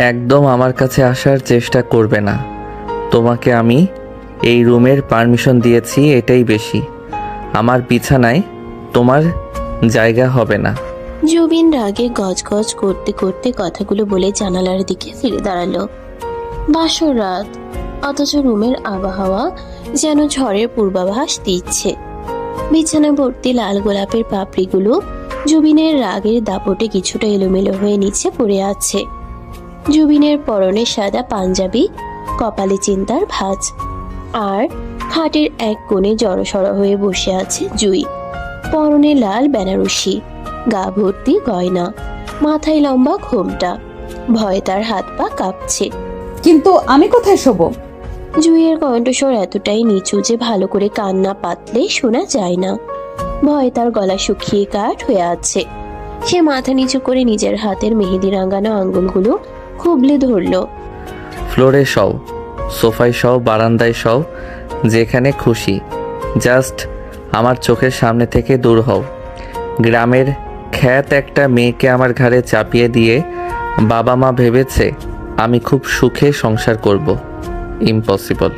একদম আমার কাছে আসার চেষ্টা করবে না। তোমাকে আমি এই রুমের পারমিশন দিয়েছি, এটাই বেশি। আমার বিছানায় তোমার জায়গা হবে না। জুবিন রাগে গজগজ করতে করতে কথাগুলো বলে জানালার দিকে ফিরে দাঁড়ালো। বাসর রাত, অথচ রুমের আবহাওয়া যেন ঝড়ের পূর্বাভাস দিচ্ছে। বিছানা ভর্তি লাল গোলাপের পাপড়িগুলো জুবিনের রাগের দাপটে কিছুটা এলোমেলো হয়ে নিচে পড়ে আছে। জুবিনের পরনে সাদা পাঞ্জাবি, কপালে চিন্তার ভাঁজ, আর খাটের এক কোণে জড়সড় হয়ে বসে আছে জুই। পরনে লাল বেনারসি, গা ভর্তি গয়না, মাথায় লম্বা ঘোমটা। ভয়ে তার হাত পা কাঁপছে। কিন্তু আমি কোথায় শোবো? জুইয়ের কণ্ঠস্বর এতটাই নিচু যে ভালো করে কান না পাতলে শোনা যায় না। ভয়ে তার গলা শুকিয়ে কাঠ হয়ে আছে। সে মাথা নিচু করে নিজের হাতের মেহেদি রাঙানো আঙ্গুলগুলো খুবলে ধরল। ফ্লোরে শও, সোফায় শও, বারান্দায় শও, যেখানে খুশি। জাস্ট আমার চোখের সামনে থেকে দূর হও। গ্রামের খ্যাত একটা মেয়েকে আমার ঘাড়ে চাপিয়ে দিয়ে বাবা মা ভেবেছে আমি খুব সুখে সংসার করব। ইম্পসিবল।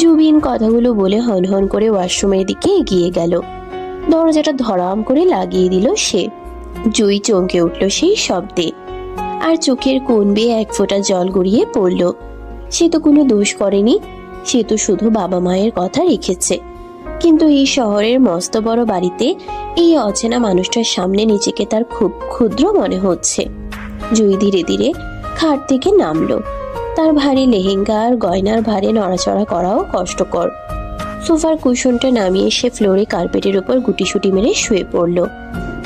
জুবিন কথাগুলো বলে হনহন করে ওয়াশরুমের দিকে এগিয়ে গেল। দরজাটা ধড়াম করে লাগিয়ে দিল সে। জুই চমকে উঠল সেই শব্দে, আর চোখের কোণ বেয়ে এক ফোঁটা জল গড়িয়ে পড়ল। সে তো কোনো দোষ করেনি, সে তো শুধু বাবা মায়ের কথা রেখেছে। কিন্তু এই শহরের মস্ত বড় বাড়িতে এই অচেনা মানুষটার সামনে নিজেকে তার খুব ক্ষুদ্র মনে হচ্ছে। জুই ধীরে ধীরে খাট থেকে নামলো। তার ভারী লেহেঙ্গা আর গয়নার ভারে নড়াচড়া করাও কষ্টকর। সোফার কুশনটা নামিয়ে সে ফ্লোরে কার্পেটের উপর গুটিসুটি মেরে শুয়ে পড়ল।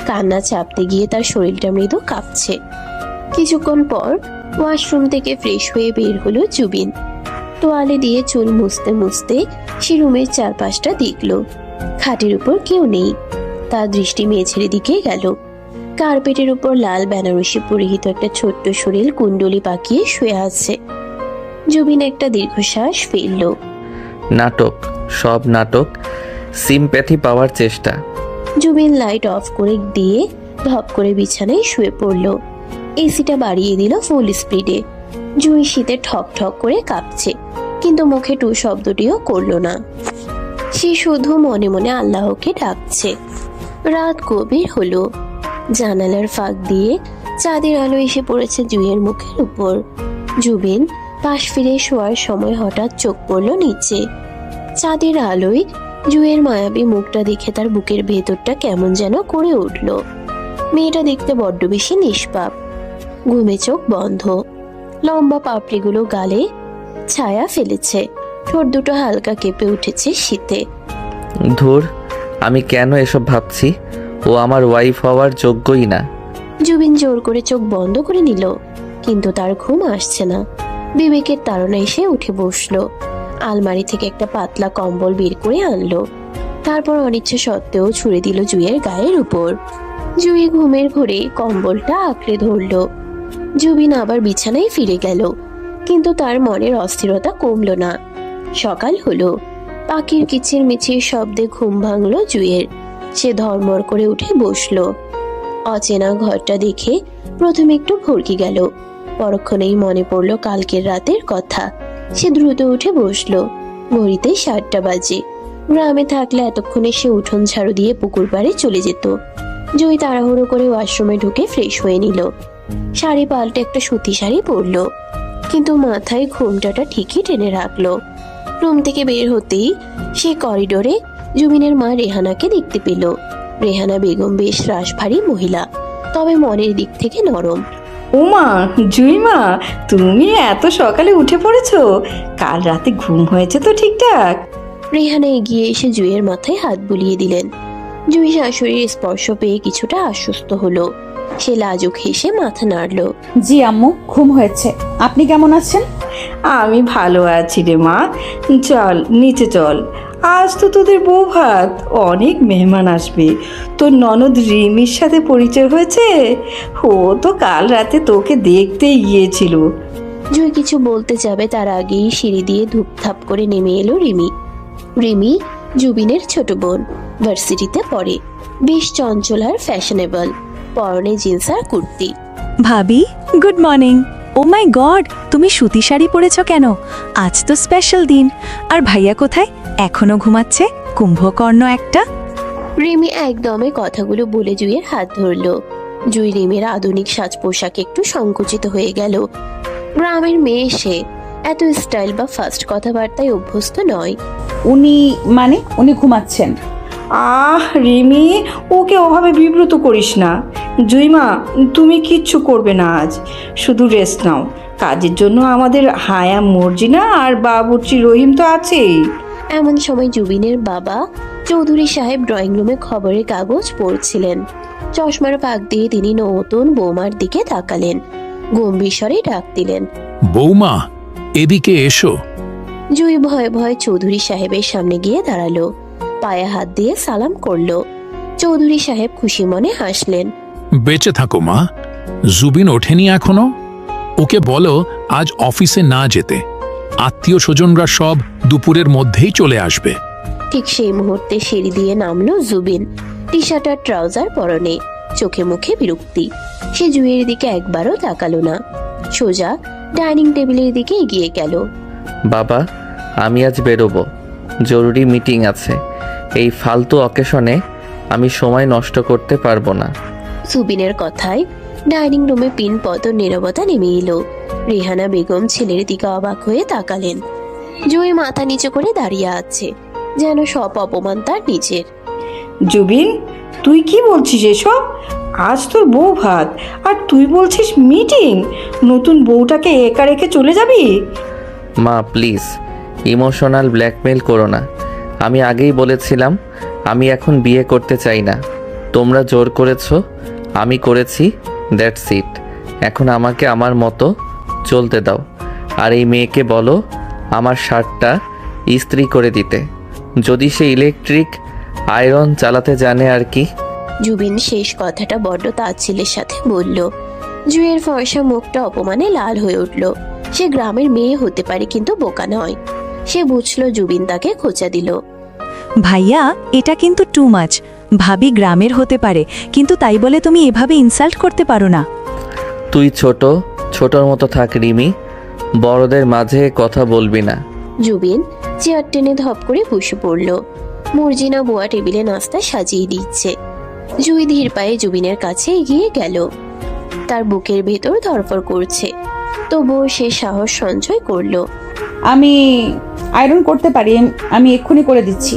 কান্না চাপতে গিয়ে তার শরীরটা মৃদু কাঁপছে। কিছুক্ষণ পর ওয়াশরুম থেকে ফ্রেশ হয়ে বের হলো জুবিন। তোয়ালে দিয়ে চুল মুছতে মুছতে সে রুমের চারপাশটা দেখল। খাটের উপর কেউ নেই। তার দৃষ্টি মেঝের দিকে গেল। কার্পেটের উপর লাল বেনারসি পরিহিত একটা ছোট্ট শরীর কুণ্ডলি পাকিয়ে শুয়ে আছে। জুবিন একটা দীর্ঘশ্বাস ফেলল। নাটক, সব নাটক। সিম্প্যাথি পাওয়ার চেষ্টা। জুবিন লাইট অফ করে দিয়ে ধপ করে বিছানায় শুয়ে পড়ল। এসিটা বাড়িয়ে দিল ফুল স্পিডে। জুই শীতে ঠক ঠক করে কাঁপছে, কিন্তু মুখে টু শব্দটিও করল না। সে শুধু মনে মনে আল্লাহকে ডাকছে। রাত গভীর হলো। জানালার ফাঁক দিয়ে চাঁদের আলো এসে পড়েছে জুইয়ের মুখের উপর। জুবিন পাশ ফিরে শোয়ার সময় হঠাৎ চোখ পড়ল নিচে। চাঁদের আলোয় জুইয়ের মায়াবী মুখটা দেখে তার বুকের ভেতরটা কেমন যেন করে উঠল। মেয়েটা দেখতে বড্ড বেশি নিষ্পাপ। ঘুমে চোখ বন্ধ, লম্বা পাপড়িগুলো গালে ছায়া ফেলেছে। ঠোঁট দুটো হালকা কেঁপে উঠেছে শীতে। ধুর, আমি কেন এসব ভাবছি? ও আমার ওয়াইফ হওয়ার যোগ্যই না। জুবিন জোর করে চোখ বন্ধ করে নিল, কিন্তু তার ঘুম আসছে না। বিবেকের তাড়না এসে উঠে বসলো। আলমারি থেকে একটা পাতলা কম্বল বের করে আনলো। তারপর অনিচ্ছা সত্ত্বেও ছুঁড়ে দিল জুইয়ের গায়ের উপর। জুই ঘুমের ঘোরে কম্বলটা আঁকড়ে ধরলো। জুবিন আবার বিছানায় ফিরে গেল, কিন্তু তার মনের অস্থিরতা কমলো না। সকাল হলো। পাখির কিচির মিচির শব্দে ঘুম ভাঙলো জুইয়ের। সে ধর্মর করে উঠে বসলো। অচেনা ঘরটা দেখে প্রথমে একটু ভরকে গেল। পরক্ষণেই মনে পড়লো কালকের রাতের কথা। সে দ্রুত উঠে বসলো। ঘড়িতে 7টা বাজে। গ্রামে থাকলে এতক্ষণে সে উঠোন ঝাড়ু দিয়ে পুকুর পাড়ে চলে যেত। জয় তাড়াহুড়ো করে ওয়াশরুমে ঢুকে ফ্রেশ হয়ে নিল। শাড়ি পাল্টে একটা সুতি শাড়ি পরলো, কিন্তু মাথায় ঘোমটাটা ঠিকই টেনে রাখলো। রুম থেকে বের হতেই সে করিডোরে জুবিনের মা রেহানাকে দেখতে পেল। রেহানা বেগম বেশ রাশভারী মহিলা, তবে মনের দিক থেকে নরম। ওমা, জুইমা, তুমি এত সকালে উঠে পড়েছো? কাল রাতে ঘুম হয়েছে তো ঠিকঠাক? রেহানা এগিয়ে এসে জুইয়ের মাথায় হাত বুলিয়ে দিলেন। জুই শাশুড়ির স্পর্শ পেয়ে কিছুটা আশ্বস্ত হলো। সে লাজুক হেসে মাথা নাড়ল। জি আম্মু, ঘুম হয়েছে। আপনি কেমন আছেন? আমি ভালো আছি রে মা। চল নিচে চল, আজ তো তোদের বউ ভাত, অনেক মেহমান আসবে। তোর ননদ রিমির সাথে পরিচয় হয়েছে? ও তো কাল রাতে তোকে দেখতেই গিয়েছিল। জুই কিছু বলতে যাবে তার আগেই সিঁড়ি দিয়ে ধূপধাপ করে নেমে এলো রিমি। রিমি জুবিনের ছোট বোন, ভার্সিটিতে পড়ে। বেশ চঞ্চল আর ফ্যাশনেবল, পরনে জিন্স আর কুর্তি। ভাবি, গুড মর্নিং। ও মাই গড, তুমি সুতি শাড়ি পরেছ কেন? আজ তো স্পেশাল দিন। আর ভাইয়া কোথায়? এখনো ঘুমাচ্ছে? কুম্ভকর্ণ একটা। রিমি একদমে কথাগুলো বলে জুইয়ের হাত ধরলো। জুই রিমির আধুনিক সাজ পোশাকে একটু সংকুচিত হয়ে গেল। গ্রামের মেয়ে সে এত স্টাইল বা ফাস্ট কথাবার্তায় অভ্যস্ত নয়। উনি ঘুমাচ্ছেন। রিমি, ওকে ওভাবে বিব্রত করিস না। জুইমা, তুমি কিচ্ছু করবে না আজ, শুধু রেস্ট নাও। কাজের জন্য আমাদের হায়া মর্জিনা আর বাবুর্চি রহিম তো আছেই। এমন সময় জুবিনের বাবা চৌধুরী সাহেব ড্রয়িং রুমে খবরের কাগজ পড়ছিলেন। চশমার ফাঁক দিয়ে তিনি নতুন বৌমার দিকে তাকালেন, গম্ভীর স্বরে ডাক দিলেন, বৌমা, এদিকে এসো। জুই ভয়ে ভয়ে চৌধুরী সাহেবের সামনে গিয়ে দাঁড়ালো, পায়ে হাত দিয়ে সালাম করলো। চৌধুরী সাহেব খুশি মনে হাসলেন। বেঁচে থাকো মা। জুবিন ওঠেনি এখনো? ওকে বলো আজ অফিসে না যেতে। আত্মীয় স্বজনরা সব দুপুরের মধ্যেই চলে আসবে। ঠিক সেই মুহূর্তে সিঁড়ি দিয়ে নামলো জুবিন, টি শার্ট আর ট্রাউজার পরনে, চোখে মুখে বিরক্তি। সে জুইয়ের দিকে একবারও তাকালো না, সোজা ডাইনিং টেবিলের দিকে এগিয়ে গেল। বাবা, আমি আজ বেরোবো, জরুরি মিটিং আছে। এই ফালতু অকেশনে আমি সময় নষ্ট করতে পারবো না। জুবিনের কথায় ডাইনিং রুমে পিনপত নীরবতা নেমে এলো। রেহানা বেগম ছেলের দিকে অবাক হয়ে তাকালেন। জুই মাথা নিচু করে দাঁড়িয়ে আছে, যেন সব অপমান তার নিজের। জুবিন, তুই কি বলছিস এসব? আজ তোর বউ ভাত আর তুই বলছিস মিটিং? নতুন বউটাকে একা রেখে চলে যাবি? মা প্লিজ, ইমোশনাল ব্ল্যাকমেল করো না। আমি আগেই বলেছিলাম আমি এখন বিয়ে করতে চাই না। তোমরা জোর করেছো, আমি করেছি, দ্যাটস ইট। এখন আমাকে আমার মতো চলতে দাও। আর এই মেয়েকে বলো আমার শার্টটা ইস্ত্রি করে দিতে, যদি সে ইলেকট্রিক আয়রন চালাতে জানে আর কি। জুবিন শেষ কথাটা বড্ড তাচ্ছিল্যের সাথে বলল। জুইয়ের ফর্সা মুখটা অপমানে লাল হয়ে উঠল। সে গ্রামের মেয়ে হতে পারে, কিন্তু বোকা নয়। সে বুঝলো জুবিন তাকে খোঁচা দিল। ভাইয়া, এটা কিন্তু টু মাচ। ভাবি গ্রামের হতে পারে, কিন্তু তাই বলে তুমি এভাবে ইনসাল্ট করতে পারো না। তুই ছোটর মতো থাক রিমি, বড়দের মাঝে কথা বলবি না। জুবিন চেয়ার টেনে ধপ করে বসে পড়ল। মর্জিনা বুয়া টেবিলে নাস্তা সাজিয়ে দিচ্ছে। জুই ধীর পায়ে জুবিনের কাছে এগিয়ে গেল। তার বুকের ভেতর ধরফর করছে, তবুও সে সাহস সঞ্চয় করলো। আমি আয়রন করতে পারি, আমি এক্ষুনি করে দিচ্ছি।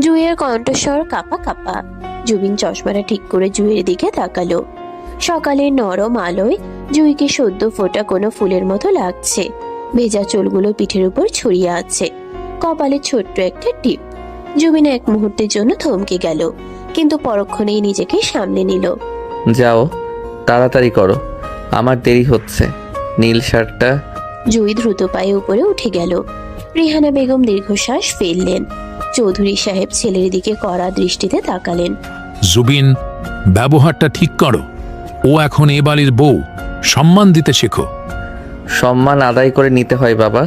জুইয়ের কণ্ঠস্বর কাপা কাপা। জুবিন চশমাটা ঠিক করে জুইয়ের দিকে তাকালো। সকালের নরম আলোয় জুইকে সদ্য ফোটা কোনো ফুলের মতো লাগছে। ভেজা চুলগুলো পিঠের উপর ছড়িয়ে আছে, কপালে ছোট্ট একটা টিপ। জুবিন এক মুহূর্তের জন্য থমকে গেল, কিন্তু পরক্ষণেই নিজেকে সামলে নিল। যাও, তাড়াতাড়ি করো, আমার দেরি হচ্ছে। নীল শার্টটা। জুই দ্রুত পায়ে উপরে উঠে গেল। রেহানা বেগম দীর্ঘশ্বাস ফেললেন। চৌধুরী সাহেব ছেলের দিকে কড়া দৃষ্টিতে তাকালেন। জুবিন, ব্যবহারটা ঠিক করো। ও এখন এ বাড়ির বউ, সম্মান দিতে শেখো। সম্মান আদায় করে নিতে হয় বাবা,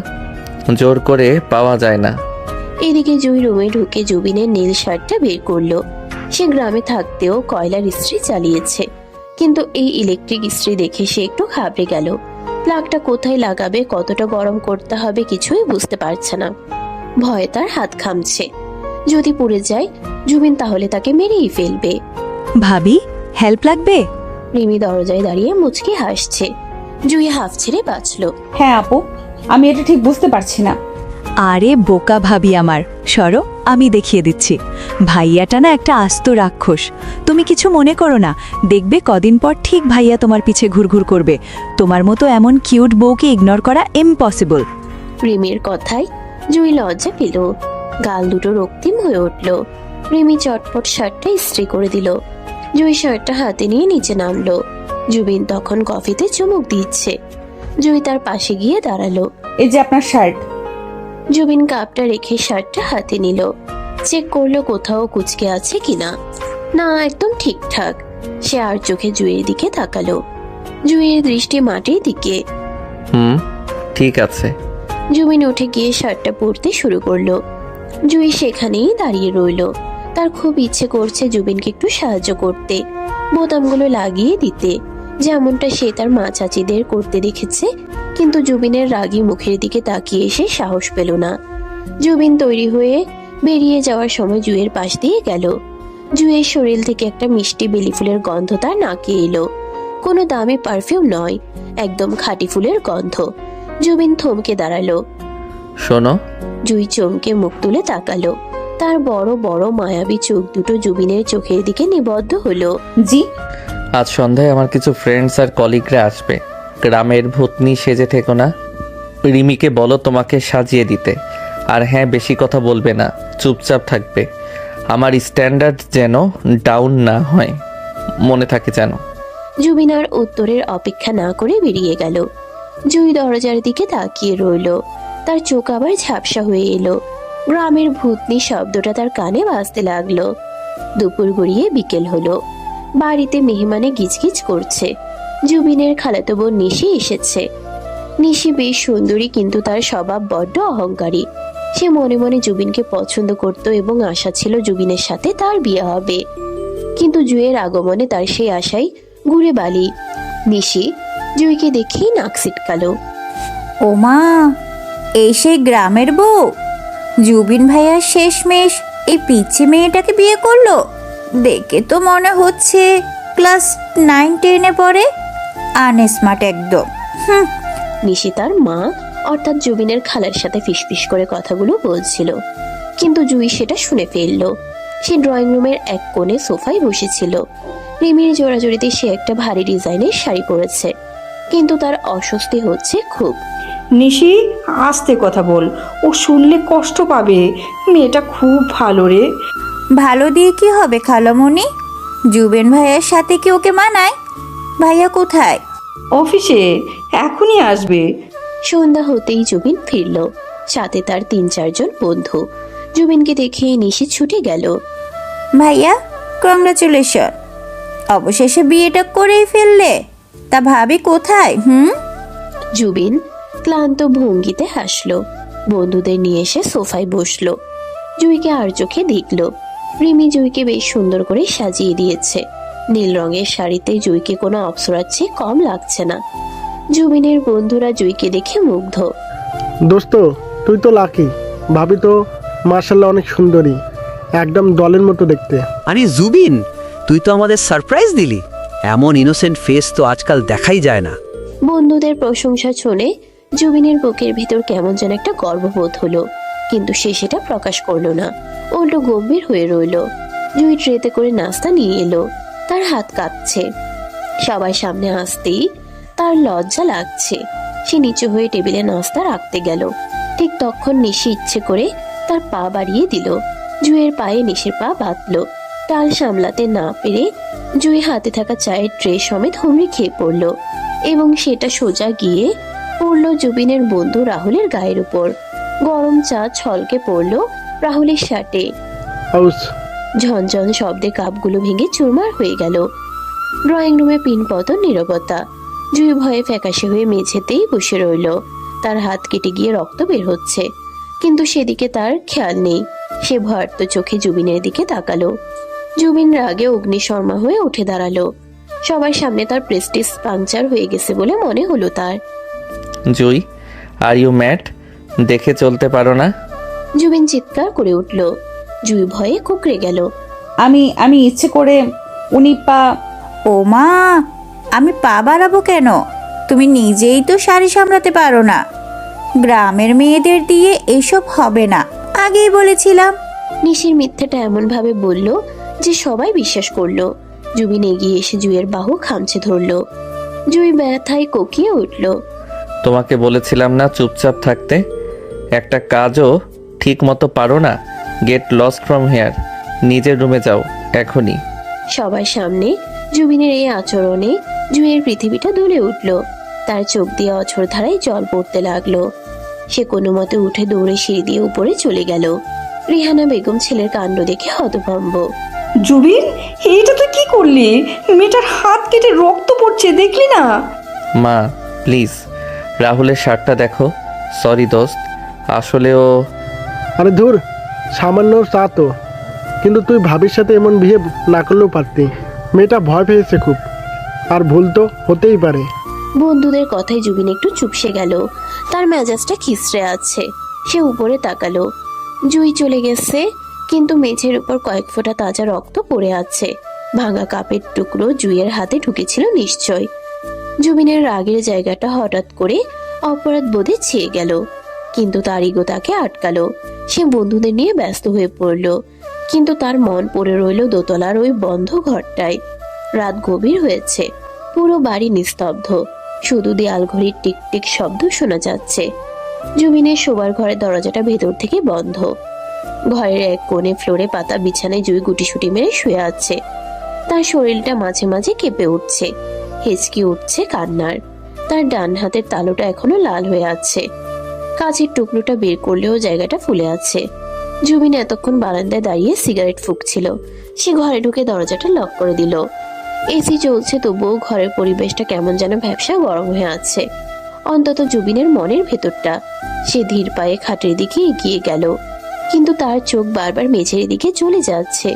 জোর করে পাওয়া যায় না। এদিকে জুই রুমে ঢুকে জুবিনের নীল শার্টটা বের করলো। সে গ্রামে থাকতেও কয়লার ইস্ত্রি চালিয়েছে, কিন্তু এই ইলেকট্রিক ইস্ত্রি দেখে সে একটু ঘাবড়ে গেল। প্লাগটা কোথায় লাগাবে, কতটা গরম করতে হবে কিছুই বুঝতে পারছে না। ভয়ে তার হাত ঘামছে। যদি পুড়ে যায় জুবিন তাহলে তাকে মেরেই ফেলবে। ভাবি, হেল্প লাগবে? রিমি দরজায় দাঁড়িয়ে মুচকি হাসছে। জুই হাফ ছেড়ে বাঁচলো। হ্যাঁ আপু, আমি এটা ঠিক বুঝতে পারছি না। আরে বোকা ভাবি আমার, সরো আমি দেখিয়ে দিচ্ছি। ভাইয়াটা না একটা আস্ত রাক্ষস। তুমি কিছু মনে করো না, দেখবে কদিন পর ঠিক ভাইয়া তোমার পিছে ঘুরঘুর করবে। তোমার মতো এমন কিউট বউকে ইগনোর করা ইম্পসিবল। রিমির কথায় জুই লজ্জা পেল, গাল দুটো রক্তিম হয়ে উঠল। রিমি চটপট শার্টটা ইস্ত্রি করে দিল। জুই শার্টটা হাতে নিয়ে নিচে নামলো। জুবিন তখন কফিতে চুমুক দিচ্ছে। জুই তার পাশে গিয়ে দাঁড়ালো। এই যে আপনার শার্ট। জুবিন কাপটা রেখে শার্টটা হাতে নিল। চেক করলো কোথাও কুচকে আছে কিনা। না, একদম ঠিকঠাক। সে আর চোখে জুইয়ের দিকে তাকালো। জুইয়ের দৃষ্টি মাটির দিকে। ঠিক আছে। জুবিন উঠে গিয়ে শার্টটা পরতে শুরু করলো। জুই সেখানেই দাঁড়িয়ে রইল। তার খুব ইচ্ছে করছে জুবিনকে একটু সাহায্য করতে, বোতামগুলো লাগিয়ে দিতে, যেমনটা সে তার মা চাচিদের করতে দেখেছে। কিন্তু জুবিনের রাগী মুখের দিকে তাকিয়ে সে সাহস পেল না। জুবিন তৈরি হয়ে বেরিয়ে যাওয়ার সময় জুয়ের পাশ দিয়ে গেল। জুয়ের শরীর থেকে একটা মিষ্টি বেলি ফুলের গন্ধ তার নাকে এলো। কোনো দামি পারফিউম নয়, একদম খাঁটি ফুলের গন্ধ। জুবিন থমকে দাঁড়ালো। শোনো, জুই চমকে মুখ তুলে তাকালো। তার বড় বড় মায়াবী চোখ দুটো জুবিনের চোখের দিকে নিবদ্ধ হলো। জি। আজ সন্ধ্যায় আমার কিছু ফ্রেন্ডস আর কলিগরা আসবে। গ্রামের ভূতনি সেজে থেকো না। রিমিকে বলো তোমাকে সাজিয়ে দিতে। আর হ্যাঁ, বেশি কথা বলবে না, চুপচাপ থাকবে। আমার স্ট্যান্ডার্ড যেন ডাউন না হয়, মনে থাকে যেন। জুবিন আর উত্তরের অপেক্ষা না করে বেরিয়ে গেল। জুই দরজার দিকে তাকিয়ে রইল। তার চোখ আবার ঝাপসা হয়ে এলো। গ্রামের ভূতনি শব্দটা তার কানে বাজতে লাগলো। দুপুর গড়িয়ে বিকেল হলো। বাড়িতে মেহমানে গিজগিজ করছে। জুবিনের খালাতো বোন নিশি এসেছে। নিশি বেশ সুন্দরী, কিন্তু তার স্বভাব বড্ড অহংকারী। সে মনে মনে জুবিনকে পছন্দ করত এবং আশা ছিল জুবিনের সাথে তার বিয়ে হবে। কিন্তু জুয়ের আগমনে তার সেই আশাই ঘুরে বালি। নিশি জুইকে দেখেই নাক সিটকালো। ওমা, এই সেই গ্রামের বউ? জুবিন ভাইয়া শেষমেশ এই পিচ্ছি মেয়েটাকে বিয়ে করলো। দেখে তো মনে হচ্ছে ক্লাস 9-10-এ পড়ে। আনস্মার্ট একদম। নিশি তার মা অর্থাৎ জুবিনের খালার সাথে ফিসফিস করে কথাগুলো বলছিল, কিন্তু জুই সেটা শুনে ফেললো। সে ড্রয়িং রুমের এক কোণে সোফায় বসেছিল। রিমির জোড়াজুড়িতে সে একটা ভারী ডিজাইনের শাড়ি পরেছে, কিন্তু তার অস্বস্তি হচ্ছে খুব। নিশি, আস্তে কথা বল, ও শুনলে কষ্ট পাবে। মেয়েটা খুব ভালো রে। ভালো দিয়ে কি হবে খালামণি? জুবিন ভাইয়ার সাথে কি ওকে মানায়? ভাইয়া কোথায়? অফিসে, এখনই আসবে। সন্ধ্যা হতেই জুবিন ফিরল, সাথে তার 3-4 জন বন্ধু। জুবিনকে দেখে নিশি ছুটে গেল। ভাইয়া, কংগ্রাচুলেশন, অবশেষে বিয়েটা করেই ফেললে। তা ভাবি কোথায়? জুবিন ক্লান্ত ভঙ্গিতে হাসলো। বন্ধুদের নিয়ে এসে সোফায় বসলো। জুইকে আর চোখে দেখলো। রিমি জুইকে বেশ সুন্দর করে সাজিয়ে দিয়েছে। নীল রঙের শাড়িতে জুইকে কোনো অপ্সরার চেয়ে কম লাগছে না। জুবিনের বন্ধুরা জুইকে দেখে মুগ্ধ। দোস্ত, তুই তো লাকি। ভাবি তো মার্শাল্লাহ অনেক সুন্দরী, একদম দলের মতো দেখতে। আরে জুবিন, তুই তো আমাদের সারপ্রাইজ দিলি। এমন ইনোসেন্ট ফেস তো আজকাল দেখাই যায় না। বন্ধুদের প্রশংসা শুনে জুবিনের বুকের ভিতর কেমন যেন একটা গর্ববোধ হলো, কিন্তু সে সেটা প্রকাশ করলো না। উল্টো গম্ভীর হয়ে রইল। জুই ট্রেতে করে নাস্তা নিয়ে এলো। তার হাত কাঁপছে। সবার সামনে আসতেই তার লজ্জা লাগছে। সে নিচু হয়ে টেবিলে নাস্তা রাখতে গেল। ঠিক তখন নিশি ইচ্ছে করে তার পা বাড়িয়ে দিল। জুইয়ের পায়ে নিশির পা বাঁধল। টাল সামলাতে না পেরে জুই হাতে থাকা চায়ের ট্রে সমেত হুমড়ি খেয়ে পড়ল, এবং সেটা সোজা গিয়ে পড়ল জুবিনের বন্ধু রাহুলের গায়ের উপর। গরম চা ছলকে পড়ল রাহুলের শার্টে। আউস! ঝনঝন শব্দে কাপগুলো ভেঙে চুরমার হয়ে গেল। ড্রয়িং রুমে পিনপতন নীরবতা। জুই ভয়ে ফ্যাকাশে হয়ে মেঝেতেই বসে রইল। তার হাত কেটে গিয়ে রক্ত বের হচ্ছে, কিন্তু সেদিকে তার খেয়াল নেই। সে ভয়ার্ত চোখে জুবিনের দিকে তাকালো। জুবিন রাগে অগ্নিশর্মা হয়ে উঠে দাঁড়ালো। সবার সামনে তার প্রেস্টিজ পাংচার হয়ে গেছে বলে মনে হলো তার। জুই, আর ইউ ম্যাড? দেখে চলতে পারো না? জুবিন চিৎকার করে উঠল। জুই ভয়ে কুকড়ে গেল। আমি ইচ্ছে করে উনি পা। ওমা, আমি পা বাড়াবো কেন? তুমি নিজেই তো শাড়ি সামলাতে পারো না। গ্রামের মেয়েদের দিয়ে এসব হবে না, আগেই বলেছিলাম। নিশির মিথ্যেটা এমন ভাবে বলল যে সবাই বিশ্বাস করলো। জুবিন এগিয়ে এসে জুইয়ের বাহু খামচে ধরলো। জুই ব্যথায় কোকিয়ে উঠল। তোমাকে বলেছিলাম না চুপচাপ থাকতে? একটা কাজও ঠিক মতো পারো না। Get lost from here. নিজের রুমে যাও এখনই। সবার সামনে জুবিনের এই আচরণে জুইয়ের পৃথিবীটা দুলে উঠল। তার চোখ দিয়ে অঝোর ধারায় জল পড়তে লাগলো। সে কোনো মতে উঠে দৌড়ে সিঁড়ি দিয়ে উপরে চলে গেল। রিহানা বেগম ছেলের কাণ্ড দেখে হতভম্ব। জুবিন, এইটা তুই কি করলি? মেয়েটার হাত কেটে রক্ত পড়ছে, দেখলি না? মা প্লিজ, রাহুলের শার্টটা দেখো। সরি দোস্ত, আসলে ও। আরে ধুর, সামান্য চা তো। কিন্তু তুই ভাবির সাথে এমন বিহেভ না করলেও পারতি। মেয়েটা ভয় পেয়েছে খুব। আর ভুল তো হতেই পারে। বন্ধুদের কথায় জুবিন একটু চুপসে গেল। তার মেজাজটা খিসড়ে আছে। সে উপরে তাকালো। জুই চলে গেছে, কিন্তু মেঝের উপর কয়েক ফোঁটা তাজা রক্ত পড়ে আছে। ভাঙা কাপের টুকরো জুইয়ের হাতে ঢুকেছিল নিশ্চয়। জুবিনের রাগের জায়গাটা হঠাৎ করে অপরাধ বোধে ছেয়ে গেল, কিন্তু তার ইগো তাকে আটকালো। সে বন্ধুদের নিয়ে ব্যস্ত হয়ে পড়ল, কিন্তু তার মন পড়ে রইল দোতলার ওই বন্ধ ঘরটায়। রাত গভীর হয়েছে, পুরো বাড়ি নিস্তব্ধ, শুধু দেয়াল ঘড়ির টিকটিক শব্দ শোনা যাচ্ছে। জুবিনের শোবার ঘরের দরজাটা ভেতর থেকে বন্ধ। ঘরের এক কোণে ফ্লোরে পাতা বিছানায় জুই গুটিসুটি মেরে শুয়ে আছে। তার শরীরটা মাঝে মাঝে কেঁপে উঠছে, হেঁচকি উঠছে কান্নার। তার ডান হাতের তালুটা এখনো লাল হয়ে আছে। কাঁচের টুকরোটা বের করলেও জায়গাটা ফুলে আছে। জুবিন এতক্ষণ বারান্দায় দাঁড়িয়ে সিগারেট ফুঁকছিল। সে ঘরে ঢুকে দরজাটা লক করে দিল। এসি চলছে, তবুও ঘরের পরিবেশটা কেমন যেন ভ্যাপসা গরম হয়ে আছে, অন্তত জুবিনের মনের ভেতরটা। সে ধীর পায়ে খাটের দিকে এগিয়ে গেল, কিন্তু তার চোখ বারবার মেঝের দিকে চলে যাচ্ছে।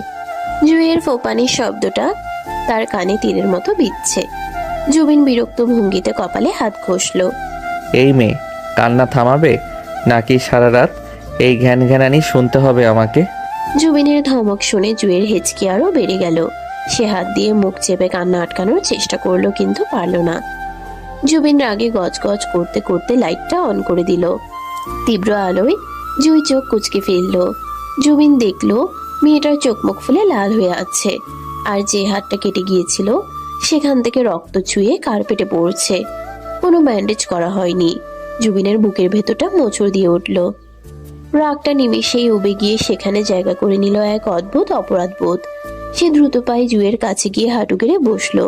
জুইয়ের ফোপানির শব্দটা তার কানে তীরের মতো বিচ্ছে। জুবিন বিরক্ত ভঙ্গিতে কপালে হাত ঘষল। এই মেয়ে, কান্না থামাবে নাকি সারা রাত এই ঘ্যান ঘ্যানানি শুনতে হবে আমাকে? জুবিনের ধমক শুনে জুইয়ের হেঁচকি আরো বেড়ে গেল। সে হাত দিয়ে মুখ চেপে কান্না আটকানোর চেষ্টা করলো, কিন্তু পারল না। জুবিন রাগে গজগজ করতে করতে লাইটটা অন করে দিল। তীব্র আলোয় জুই চোখ কুচকে ফেলল। জুবিন দেখলো মেয়েটার চোখ মুখ ফুলে লাল হয়ে আছে, আর যে হাতটা কেটে গিয়েছিল সেখান থেকে রক্ত চুয়ে কার্পেটে পড়ছে। কোনো ব্যান্ডেজ করা হয়নি। জুবিনের বুকের ভেতরটা মোচড় দিয়ে উঠল। রাগটা নিমেষেই উবে গিয়ে সেখানে জায়গা করে নিল এক অদ্ভুত অপরাধ বোধ। সে দ্রুত পায়ে জুইয়ের কাছে গিয়ে হাঁটু গেড়ে বসলো।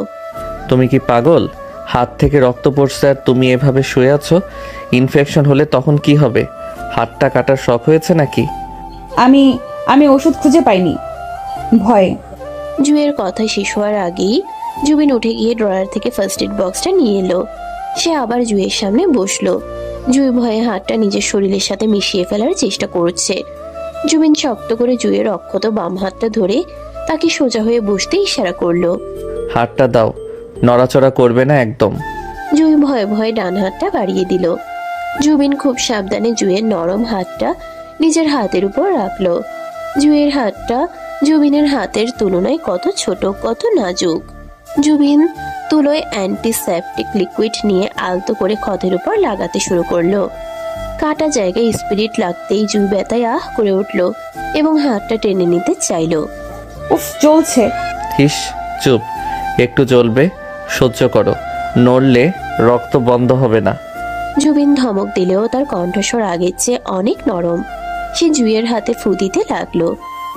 তুমি কি পাগল? হাত থেকে রক্ত পড়ছে আর তুমি এভাবে শুয়ে আছো। ইনফেকশন হলে তখন কি হবে? হাতটা কাটার শখ হয়েছে নাকি? আমি আমি ওষুধ খুঁজে পাইনি ভয়ে। জুইয়ের কথা শেষ হওয়ার আগেই জুবিন উঠে গিয়ে ড্রয়ার থেকে ফার্স্ট এড বক্সটা নিয়ে এলো। সে আবার জুইয়ের সামনে বসলো। জুই ভয়ে হাতটা নিজের শরীরের সাথে মিশিয়ে ফেলার চেষ্টা করছে। জুবিন শক্ত করে জুইয়ের অক্ষত বাম হাতটা ধরে তাকে সোজা হয়ে বসতে ইশারা করলো। হাতটা দাও, নড়াচড়া করবে না একদম। জুই ভয়ে ভয়ে ডান হাতটা বাড়িয়ে দিল। জুবিন খুব সাবধানে জুইয়ের নরম হাতটা নিজের হাতের উপর রাখলো। জুইয়ের হাতটা জুবিনের হাতের তুলনায় কত ছোট, কত নাজুক। জুবিন তুলোয় অ্যান্টিসেপটিক লিকুইড নিয়ে আলতো করে ক্ষতের উপর লাগাতে শুরু করলো। কাটা জায়গায় স্পিরিট লাগতেই জুই ব্যথায় আহ করে উঠলো এবং হাতটা টেনে নিতে চাইলো। উফ, জ্বলছে। হিস, চুপ, একটু জ্বলবে, সহ্য করো। নড়লে রক্ত বন্ধ হবে না। জুবিন ধমক দিলেও তার কণ্ঠস্বর আগের চেয়ে অনেক নরম। সে জুইয়ের হাতে ফু দিতে লাগলো।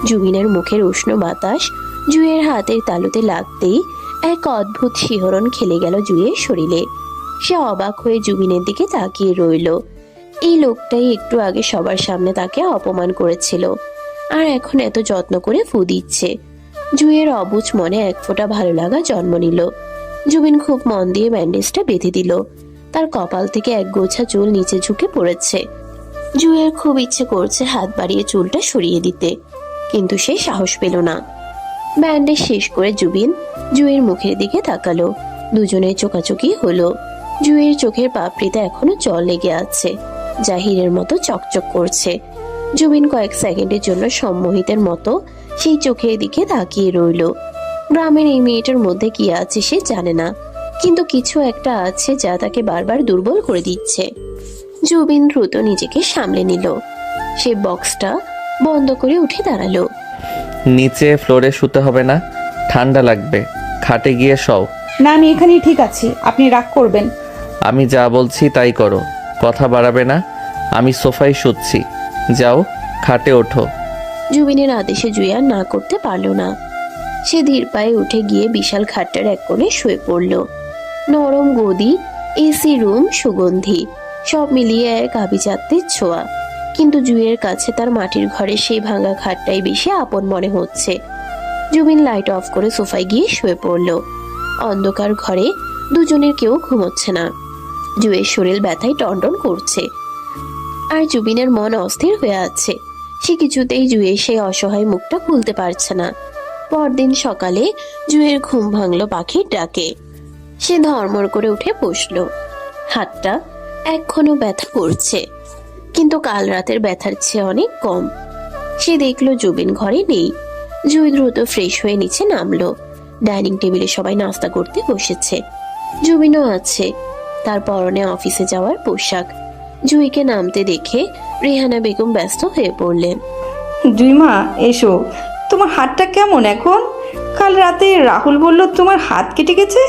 জুবিনের মুখের উষ্ণ বাতাস জুইয়ের হাতের তালুতে লাগতেই এক অদ্ভুত শিহরণ খেলে গেল জুইয়ের শরীরে। সে অবাক হয়ে জুবিনের দিকে তাকিয়ে রইল। এই লোকটাই একটু আগে সবার সামনে তাকে অপমান করেছিল, আর এখন এত যত্ন করে ফু দিচ্ছে। জুইয়ের অবুঝ মনে এক ফোঁটা ভালো লাগা জন্ম নিল। জুবিন খুব মন দিয়ে ব্যান্ডেজটা বেঁধে দিল। তার কপাল থেকে এক গোছা চুল নিচে ঝুঁকে পড়েছে। জুইয়ের খুব ইচ্ছে করছে হাত বাড়িয়ে চুলটা সরিয়ে দিতে, কিন্তু সে সাহস পেল না। ব্যান্ডেজ শেষ করে জুবিন জুইয়ের মুখের দিকে তাকালো। দুজনের চোখাচোখি হলো। জুইয়ের চোখের পাপড়িতে এখনো জল লেগে আছে, যা হীরের মতো চকচক করছে। জুবিন কয়েক সেকেন্ডের জন্য সম্মোহিতের মতো সেই চোখের দিকে তাকিয়ে রইল। গ্রামের এই মেয়েটার মধ্যে কি আছে সে জানে না, কিন্তু কিছু একটা আছে যা তাকে বারবার দুর্বল করে দিচ্ছে। জুবিন দ্রুত নিজেকে সামলে নিল। সে বক্সটা বন্ধ করে উঠে দাঁড়ালো। নিচে ফ্লোরে শুতে হবে না, ঠান্ডা লাগবে। খাটে গিয়ে শও। না, আমি এখানেই ঠিক আছি, আপনি রাগ করবেন। আমি যা বলছি তাই করো, কথা বাড়াবে না। আমি সোফায় শুচ্ছি, যাও খাটে ওঠো। জুবিনের আদেশে জুই আর না করতে পারল না। সে ধীর পায়ে উঠে গিয়ে বিশাল খাটটার এক কোণে শুয়ে পড়ল। নরম গদি, এসি রুম, সুগন্ধি, সব মিলিয়ে এক আভিজাত্যের ছোঁয়া। কিন্তু জুইয়ের কাছে তার মাটির ঘরে সেই ভাঙা খাটটাই বেশি আপন মনে হচ্ছে। জুবিন লাইট অফ করে সোফায় গিয়ে শুয়ে পড়ল। অন্ধকার ঘরে দুজনের কেউ ঘুমোচ্ছে না। জুইয়ের শরীর ব্যথায় টনটন করছে, আর জুবিনের মন অস্থির হয়ে আছে। সে কিছুতেই জুইয়ের সেই অসহায় মুখটা খুলতে পারছে না। পরদিন সকালে জুইয়ের ঘুম ভাঙলো পাখির ডাকে। সে ধর্মর করে উঠে বসলো। হাতটা এখনো ব্যথা করছে, কিন্তু কাল রাতের ব্যথার চেয়ে অনেক কম। সে দেখলো জুবিন ঘরে নেই। জুই দ্রুত ফ্রেশ হয়ে নিচে নামলো। ডাইনিং টেবিলে সবাই নাস্তা করতে বসেছে, জুবিনও আছে। তার পরনে অফিসে যাওয়ার পোশাক। জুইকে নামতে দেখে রেহানা বেগম ব্যস্ত হয়ে পড়লেন। জুই মা, এসো। তোমার হাতটা কেমন এখন? কাল রাতে রাহুল বলল তোমার হাত কেটে গেছে।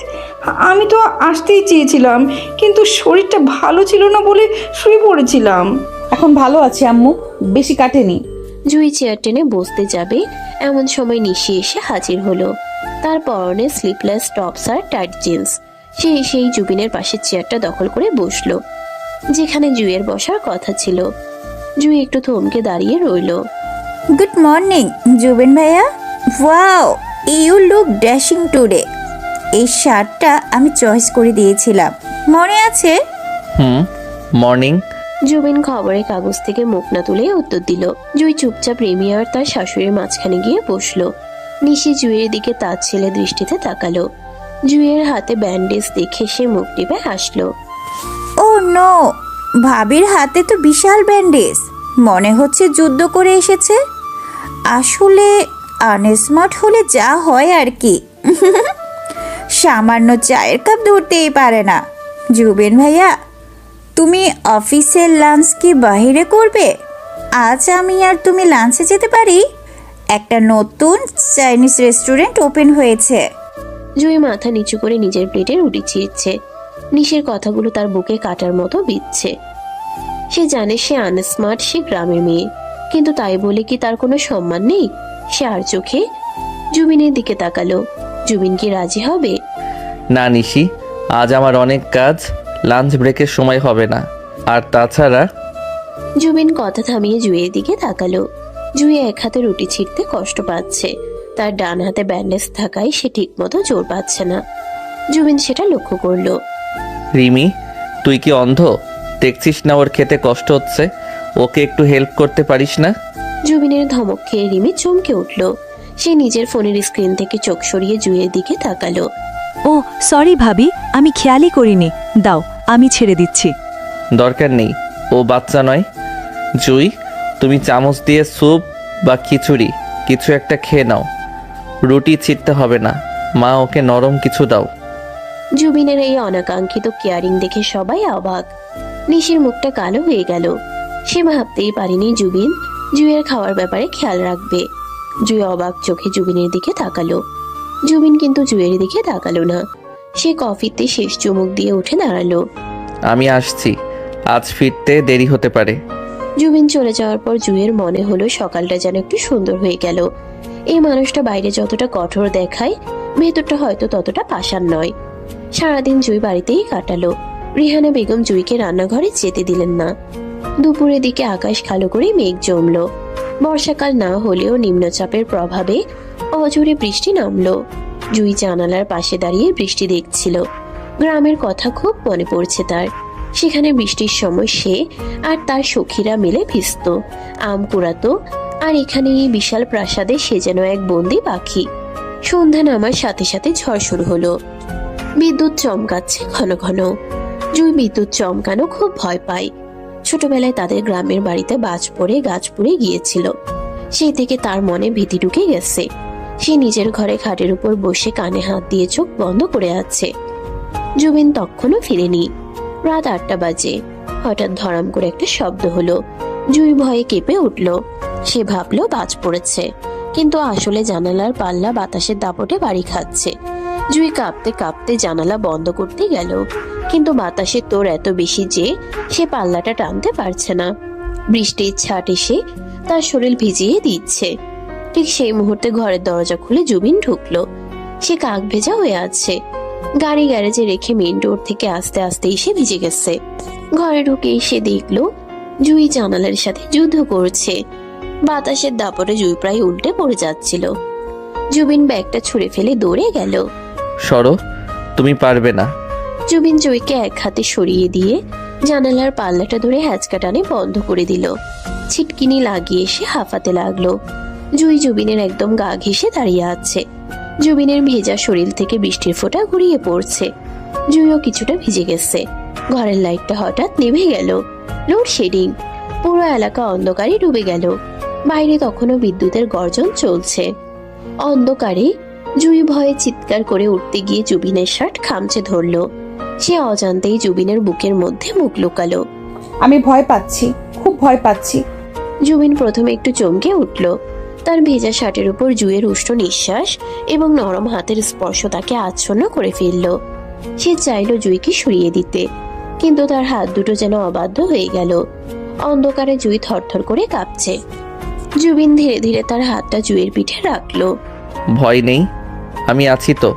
আমি তো আসতেই চেয়েছিলাম, কিন্তু শরীরটা ভালো ছিল না বলে শুয়ে পড়েছিলাম। এখন ভালো আছি আম্মু, বেশি কাটেনি। জুই চেয়ার টেনে বসতে যাবে, এমন সময় নিশি এসে হাজির হলো। তার পরনে স্লিপলেস টপস আর টাইট জিন্স। সে এসেই জুবিনের পাশের চেয়ারটা দখল করে বসলো, যেখানে জুইয়ের বসার কথা ছিল। জুই একটু থমকে দাঁড়িয়ে রইলো। গুড মর্নিং জুবিন ভাইয়া। Wow, you look dashing today. এই শার্টটা আমি চয়েস করে দিয়েছিলাম, মনে আছে? মর্নিং। জুবিন খবরের কাগজ থেকে মুখ না তুলে উত্তর দিল। জুই চুপচাপ রেমি আর তার শাশুড়ির মাঝখানে গিয়ে বসলো। নিশি জুইয়ের দিকে তার ছেলে দৃষ্টিতে তাকালো। জুইয়ের হাতে ব্যান্ডেজ দেখে সে মুখ টিপে হাসলো। ও নো, ভাবির হাতে তো বিশাল ব্যান্ডেজ, মনে হচ্ছে যুদ্ধ করে এসেছে। আসলে আনস্মার্ট হলে যা হয় আর কি। সামান্য চায়ের কাপ ধরতেই পারে না। জুবিন ভাইয়া, তুমি অফিসের লাঞ্চ কি বাইরে করবে? আজ আমি আর তুমি লাঞ্চে যেতে পারি। একটা নতুন চাইনিজ রেস্টুরেন্ট ওপেন হয়েছে। জুই মাথা নিচু করে নিজের প্লেটে রুটি ছিঁড়ছে। নিশের কথাগুলো তার বুকে কাটার মতো বিঁধছে। সে জানে সে আনস্মার্ট, সে গ্রামের মেয়ে, কিন্তু তাই বলে কি তার কোনো সম্মান নেই? সে আর চোখে জুবিনের দিকে তাকালো। জুবিন কি রাজি হবে? না নিশি, আজ আমার অনেক কাজ, লাঞ্চ ব্রেকের সময় হবে না। আর তাছাড়া জুবিন কথা থামিয়ে জুইয়ের দিকে তাকালো। জুই এক হাতে রুটি ছিঁড়তে কষ্ট পাচ্ছে। তার ডান হাতে ব্যান্ডেজ থাকায় সে ঠিকমতো জোর পাচ্ছে না। জুবিন সেটা লক্ষ্য করলো। রিমি, তুই কি অন্ধ? দেখছিস না ওর খেতে কষ্ট হচ্ছে? ওকে একটু হেল্প করতে পারিস না? জুবিনের ধমক খেয়ে রিমি চমকে উঠল। সে নিজের ফোনের স্ক্রিন থেকে চোখ সরিয়ে জুইয়ের দিকে তাকালো। ও সরি ভাবি, আমি খেয়ালই করিনি। দাও, আমি ছেড়ে দিচ্ছি। দরকার নেই, ও বাচ্চা নয়। জুই, তুমি চামচ দিয়ে স্যুপ বা খিচুড়ি কিছু একটা খেয়ে নাও। রুটি ছিঁড়তে হবে না, মা ওকে নরম কিছু দাও। জুবিনের এই অনাকাঙ্ক্ষিত কেয়ারিং দেখে সবাই অবাক। নিশির মুখটা কালো হয়ে গেল। সে ভাবতেই পারেনি জুবিন জুইয়ের খাওয়ার ব্যাপারে খেয়াল রাখবে। জুই অবাক চোখে জুবিনের দিকে তাকালো। জুবিন কিন্তু জুইয়ের দিকে তাকালো না। সে কফিতে শেষ চুমুক দিয়ে উঠে দাঁড়ালো। আমি আসছি, আজ ফিরতে দেরি হতে পারে। জুবিন চলে যাওয়ার পর জুইয়ের মনে হলো সকালটা যেন একটু সুন্দর হয়ে গেল। এই মানুষটা বাইরে যতটা কঠোর দেখায়, ভেতরটা হয়তো ততটা পাষাণ নয়। সারাদিন জুই বাড়িতেই কাটালো। রিহানা বেগম জুইকে রান্নাঘরে যেতে দিলেন না। দুপুরের দিকে আকাশ কালো করে মেঘ জমলো। বর্ষাকাল না হলেও নিম্নচাপের প্রভাবে অঝোরে বৃষ্টি নামলো। জুই জানালার পাশে দাঁড়িয়ে বৃষ্টি দেখছিল। গ্রামের কথা খুব মনে পড়ছে তার। সেখানে বৃষ্টির সময় সে আর তার সখীরা মিলে ভিজত, আম কুড়াতো। আর এখানে এই বিশাল প্রাসাদে সে যেন এক বন্দি পাখি। সন্ধ্যা নামার সাথে সাথে ঝড় শুরু হলো। বিদ্যুৎ চমকাচ্ছে ঘন ঘন। জুই বিদ্যুৎ চমকানো খুব ভয় পায়। ছোটবেলায় তাদের গ্রামের বাড়িতে বাজ পড়ে গাছ পুড়ে গিয়েছিল। সেই থেকে তার মনে ভীতি ঢুকে গেছে। সে নিজের ঘরে খাটের উপর বসে কানে হাত দিয়ে চোখ বন্ধ করে আছে। জুবিন তখনও ফিরেনি। রাত 8টা বাজে। হঠাৎ ধরাম করে একটা শব্দ হলো। জুই ভয়ে কেঁপে উঠল। সে ভাবলো বাজ পড়েছে, কিন্তু আসলে জানালার পাল্লা বাতাসের দাপটে বাড়ি খাচ্ছে। জুই কাঁপতে কাঁপতে জানালা বন্ধ করতে গেল, কিন্তু বাতাসের তোর এত বেশি যে সে পাল্লাটা টানতে পারছে না। বৃষ্টির ছাট এসে তার শরীর ভিজিয়ে দিচ্ছে। ঠিক সেই মুহূর্তে ঘরের দরজা খুলে জুবিন ঢুকলো। সে কাক ভেজা হয়ে আছে। গাড়ি গ্যারেজে রেখে মেইন রোড থেকে আস্তে আস্তে এসে ভিজে গেছে। ঘরে ঢুকে এসে দেখলো জুই জানালার সাথে যুদ্ধ করছে। বাতাসের দাপটে জুই প্রায় উল্টে পড়ে যাচ্ছিল। জুবিন ব্যাগটা ছুঁড়ে ফেলে দৌড়ে গেল। সরো, তুমি পারবে না। জুবিন জুইকে এক হাতে সরিয়ে দিয়ে জানালার পাল্লাটা ধরে হ্যাচকা টানে বন্ধ করে দিল। ছিটকিনি লাগিয়ে এসে হাঁফাতে লাগলো। জুই জুবিনের একদম গা ঘেঁষে দাঁড়িয়ে আছে। জুবিনের ভেজা শরীর থেকে বৃষ্টির ফোঁটা গড়িয়ে পড়ছে। জুইও কিছুটা ভিজে গেছে। ঘরের লাইটটা হঠাৎ নিভে গেল। লোডশেডিং। পুরো এলাকা অন্ধকারে ডুবে গেল। বাইরে তখনও বিদ্যুতের গর্জন চলছে। অন্ধকারে জুই ভয়ে চিৎকার করে উঠতে গিয়ে জুবিনের শার্ট খামচে ধরল। সে অজান্তেই জুবিনের বুকের মধ্যে মুখ লুকালো। আমি ভয় পাচ্ছি, খুব ভয় পাচ্ছি। জুবিন প্রথমে একটু চমকে উঠল। তার ভেজা শার্টের উপর জুইয়ের উষ্ণ নিঃশ্বাস এবং নরম হাতের স্পর্শ তাকে আচ্ছন্ন করে ফেলল। সে চাইল জুইকে সরিয়ে দিতে, কিন্তু তার হাত দুটো যেন অবাধ্য হয়ে গেল। অন্ধকারে জুই থরথর করে কাঁপছে। জুবিন ধীরে ধীরে তার হাতটা জুইয়ের পিঠে রাখলো। ভয় নেই, আমি আছি তো।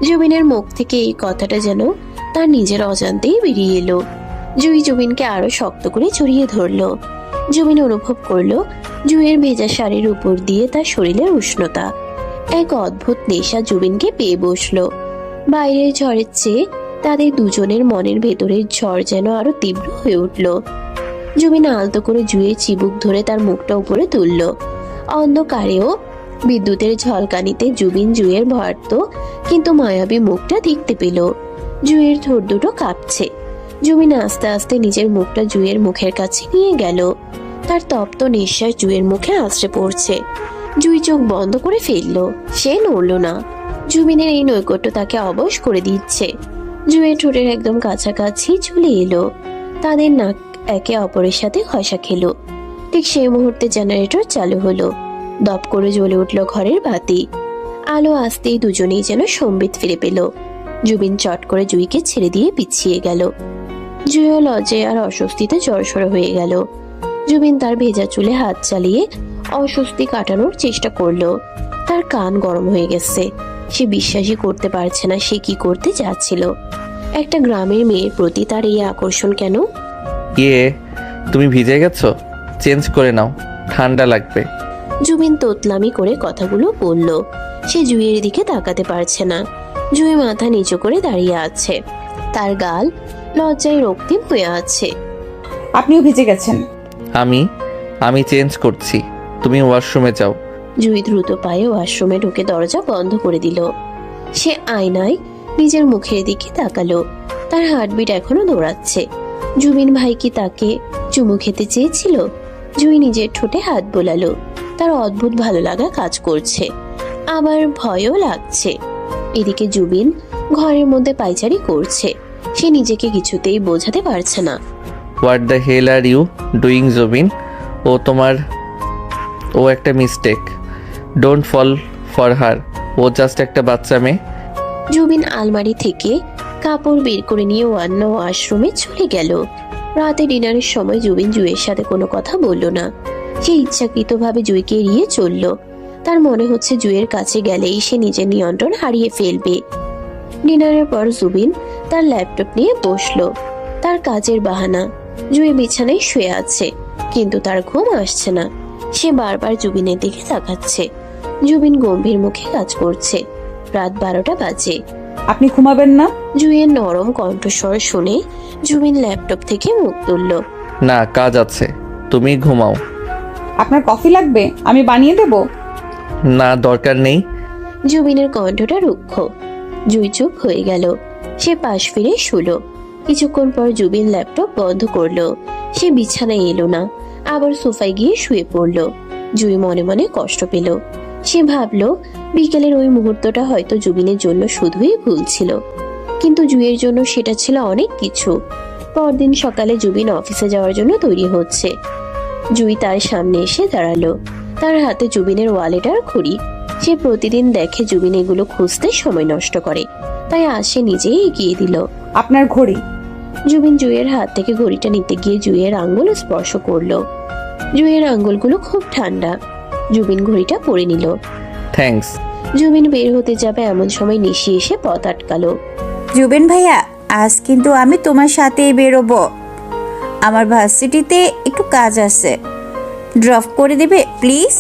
জুবিনের মুখ থেকে এই কথাটা যেন তার নিজের অজান্তেই বেরিয়ে এলো। জুই জুবিনকে আরো শক্ত করে জড়িয়ে ধরলো। জুবিন অনুভব করলো জুইয়ের ভেজা শাড়ির উপর দিয়ে তার শরীরের উষ্ণতা। এক অদ্ভুত নেশা জুবিনকে পেয়ে বসলো। বাইরের ঝড়ের চেয়ে তাদের দুজনের মনের ভেতরের ঝড় যেন আরো তীব্র হয়ে উঠল। জুবিন আলতো করে জুইয়ের চিবুক ধরে তার মুখটা উপরে তুলল। অন্ধকারেও বিদ্যুতের ঝলকানিতে জুবিন জুইয়ের ভয়ার্ত কিন্তু মায়াবী মুখটা দেখতে পেল। জুইয়ের ঠোঁট দুটো কাঁপছে। জুবিন আস্তে আস্তে নিজের মুখটা জুইয়ের মুখের কাছে নিয়ে গেল। তার তপ্ত নিঃশ্বাস জুইয়ের মুখে আছড়ে পড়ছে। জুই চোখ বন্ধ করে ফেলল। সে নড়ল না। জুবিনের এই নৈকট্য তাকে অবশ করে দিচ্ছে। জুইয়ের ঠোঁটের একদম কাছাকাছি চলে এলো। তাদের নাক একে অপরের সাথে ঘষা খেলো। ঠিক সেই মুহূর্তে জেনারেটর চালু হলো। দপ করে জ্বলে উঠল ঘরের বাতি। আলো আসতেই দুজনেই যেন সম্বিত ফিরে পেল। জুবিন চট করে জুইকে ছেড়ে দিয়ে পিছিয়ে গেল। জুইও লজ্জায় আর অস্বস্তিতে জড়সড় হয়ে গেল। জুবিন তার ভেজা চুলে হাত চালিয়ে অস্বস্তি কাটানোর চেষ্টা করলো। তার কান গরম হয়ে গেছে। সে বিশ্বাসই করতে পারছে না সে কি করতে যাচ্ছিল। একটা গ্রামের মেয়ের প্রতি তার এই আকর্ষণ কেন? তুমি ভিজে গেছো? চেঞ্জ করে নাও, ঠান্ডা লাগবে। জুবিন তোতলামি করে কথাগুলো বলল। সে জুইয়ের দিকে তাকাতে পারছে না। জুই মাথা নিচু করে দাঁড়িয়ে আছে। তার গাল লজ্জায় রক্তিম হয়ে আছে। আপনিও ভিজে গেছেন। আমি চেঞ্জ করছি, তুমি ওয়াশরুমে যাও। জুই দ্রুত পায়ে ওয়াশরুমে ঢুকে দরজা বন্ধ করে দিল। সে আয়নায় নিজের মুখের দিকে তাকালো। তার হার্টবিট এখনো দৌড়াচ্ছে। জুবিন ভাই কি তাকে চুমু খেতে চেয়েছিল? জুই নিজের ঠোঁটে হাত বোলালো। তার অদ্ভুত ভালো লাগা কাজ করছে, আবার ভয়ও লাগছে। এদিকে জুবিন ঘরের মধ্যে পায়চারি করছে। সে নিজেকে কিছুতেই বোঝাতে পারছে না। What the hell are you doing Zubin? ও একটা mistake. Don't fall for her. ও জাস্ট একটা বাচ্চা মেয়ে। জুবিন আলমারি থেকে কাপড় বের করে নিয়ে অন্য ওয়াশরুমে চলে গেল। রাতে ডিনারের সময় জুবিন জুইয়ের সাথে কোনো কথা বলল না। সে ইচ্ছাকৃতভাবে জুইকে এড়িয়ে চলল। তার মনে হচ্ছে জুইয়ের কাছে গেলেই সে নিজের নিয়ন্ত্রণ হারিয়ে ফেলবে। ডিনারের পর জুবিন তার ল্যাপটপ নিয়ে বসলো। তার কাজের বাহানা। জুই বিছানায় শুয়ে আছে, কিন্তু তার ঘুম আসছে না। সে বারবার জুবিনের দিকে তাকাচ্ছে। জুবিন গম্ভীর মুখে কাজ করছে। রাত 12টা বাজে। আপনি ঘুমাবেন না? জুইয়ের নরম কণ্ঠস্বর শুনে জুবিন ল্যাপটপ থেকে মুখ তুলল। না, কাজ আছে, তুমি ঘুমাও। আপনার কফি লাগবে? আমি বানিয়ে দেব। না, দরকার নেই। জুবিনের কণ্ঠটা রুক্ষ। জুই চুপ হয়ে গেল। সে পাশ ফিরে শুলো। কিছুক্ষণ পর জুবিন ল্যাপটপ বন্ধ করলো। সে বিছানায় এলো না, আবার সোফায় গিয়ে শুয়ে পড়লো। জুই মনে মনে কষ্ট পেল। সে ভাবলো বিকেলের ওই মুহূর্তটা হয়তো জুবিনের জন্য শুধুই ভুল ছিল, কিন্তু জুইয়ের জন্য সেটা ছিল অনেক কিছু। পরদিন সকালে জুবিন অফিসে যাওয়ার জন্য তৈরি হচ্ছে। জুই তার সামনে এসে দাঁড়ালো। তার হাতে জুবিনের ওয়ালেট আর ঘড়ি। সে প্রতিদিন দেখে জুবিন এগুলো খুঁজতে সময় নষ্ট করে, তাই আজ সে নিজেই এগিয়ে দিল। আপনার ঘড়ি। জুবিন জুইয়ের হাত থেকে ঘড়িটা নিতে গিয়ে জুইয়ের আঙ্গুল স্পর্শ করলো। জুইয়ের আঙ্গুলগুলো খুব ঠান্ডা। জুবিন ঘড়িটা পরে নিল। থ্যাঙ্কস। জুবিন বের হতে যাবে এমন সময় নিশি এসে পথ আটকালো। জুবিন ভাইয়া, আজ কিন্তু আমি তোমার সাথেই বেরোবো। আমার ভার্সিটিতে একটু কাজ আছে, ড্রপ করে দেবে প্লিজ?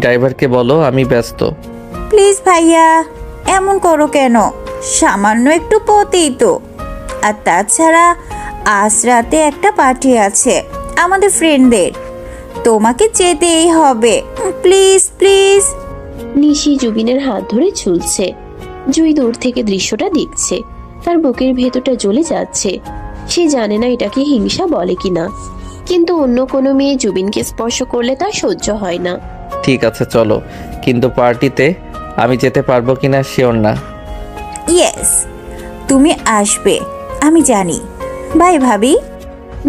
ড্রাইভারকে বলো আমি ব্যস্ত। প্লিজ ভাইয়া, এমন করো কেন? সামান্য একটু পথেই তো। আর তাছাড়া আজ রাতে একটা পার্টি আছে আমাদের ফ্রেন্ডদের, তোমাকে যেতেই হবে। Please please. নিশি জুবিনের হাত ধরে ঝুলছে। জুই দূর থেকে দৃশ্যটা দেখছে। তার বুকের ভেতরটা জ্বলে যাচ্ছে। সে জানে না এটাকে হিংসা বলে কিনা, কিন্তু অন্য কোনো মেয়ে জুবিনকে স্পর্শ করলে তার সহ্য হয় না। ঠিক আছে চলো, কিন্তু পার্টিতে আমি যেতে পারবো কিনা শিওর না। ইয়েস, তুমি আসবে আমি জানি। বাই ভাবি।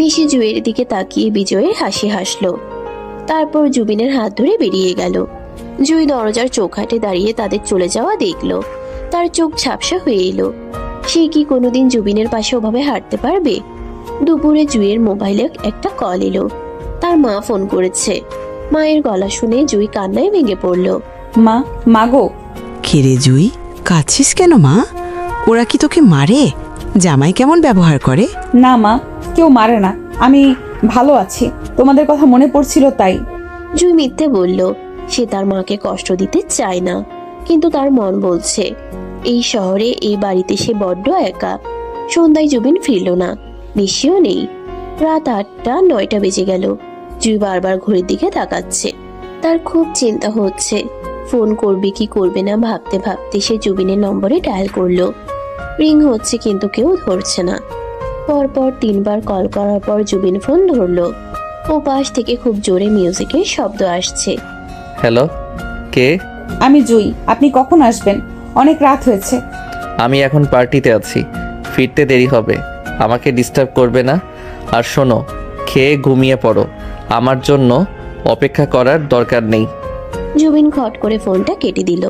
নিশি জুঁয়ের দিকে তাকিয়ে বিজয়ের হাসি হাসলো, তারপর জুবিনের হাত ধরে বেরিয়ে গেল। জুই দরজার চৌকাঠে দাঁড়িয়ে তাদের চলে যাওয়া দেখলো। তার চোখ ঝাপসা হয়ে এলো। সে কি কোনোদিন জুবিনের পাশে ওভাবে হাঁটতে পারবে? দুপুরে জুইয়ের মোবাইলে একটা কল এলো। তার মা ফোন করেছে। মায়ের গলা শুনে জুই কান্নায় ভেঙে পড়ল। মা, মাগো। কিরে জুই, কাঁদছিস কেন মা? ওরা কি তোকে মারে? জামাই কেমন ব্যবহার করে? না মা, কেউ মারে না, আমি ভালো আছি, তোমাদের কথা মনে পড়ছিল তাই। জুই মিথ্যে বলল। সে তার মাকে কষ্ট দিতে চায় না, কিন্তু তার মন বলছে এই শহরে এই বাড়িতে সে বড্ড একা। সন্ধ্যায় জুবিন ফিরল না, নিশিও নেই। রাত 8টা 9টা বেজে গেল। জুই বারবার ঘড়ির দিকে তাকাচ্ছে। তার খুব চিন্তা হচ্ছে। ফোন করবে কি করবে না ভাবতে ভাবতে সে জুবিনের নম্বরে ডায়াল করলো। রিং হচ্ছে কিন্তু কেউ ধরছে না। পরপর 3বার কল করার পর জুবিন ফোন ধরলো। ও পাশ থেকে খুব জোরে মিউজিকের শব্দ আসছে। হ্যালো, কে? আমি জুই, আপনি কখন আসবেন? অনেক রাত হয়েছে। আমি এখন পার্টিতে আছি, ফিরতে দেরি হবে, আমাকে ডিস্টার্ব করবে না। আর শোনো, খেয়ে ঘুমিয়ে পড়ো, আমার জন্য অপেক্ষা করার দরকার নেই। জুবিন খট করে ফোনটা কেটে দিল।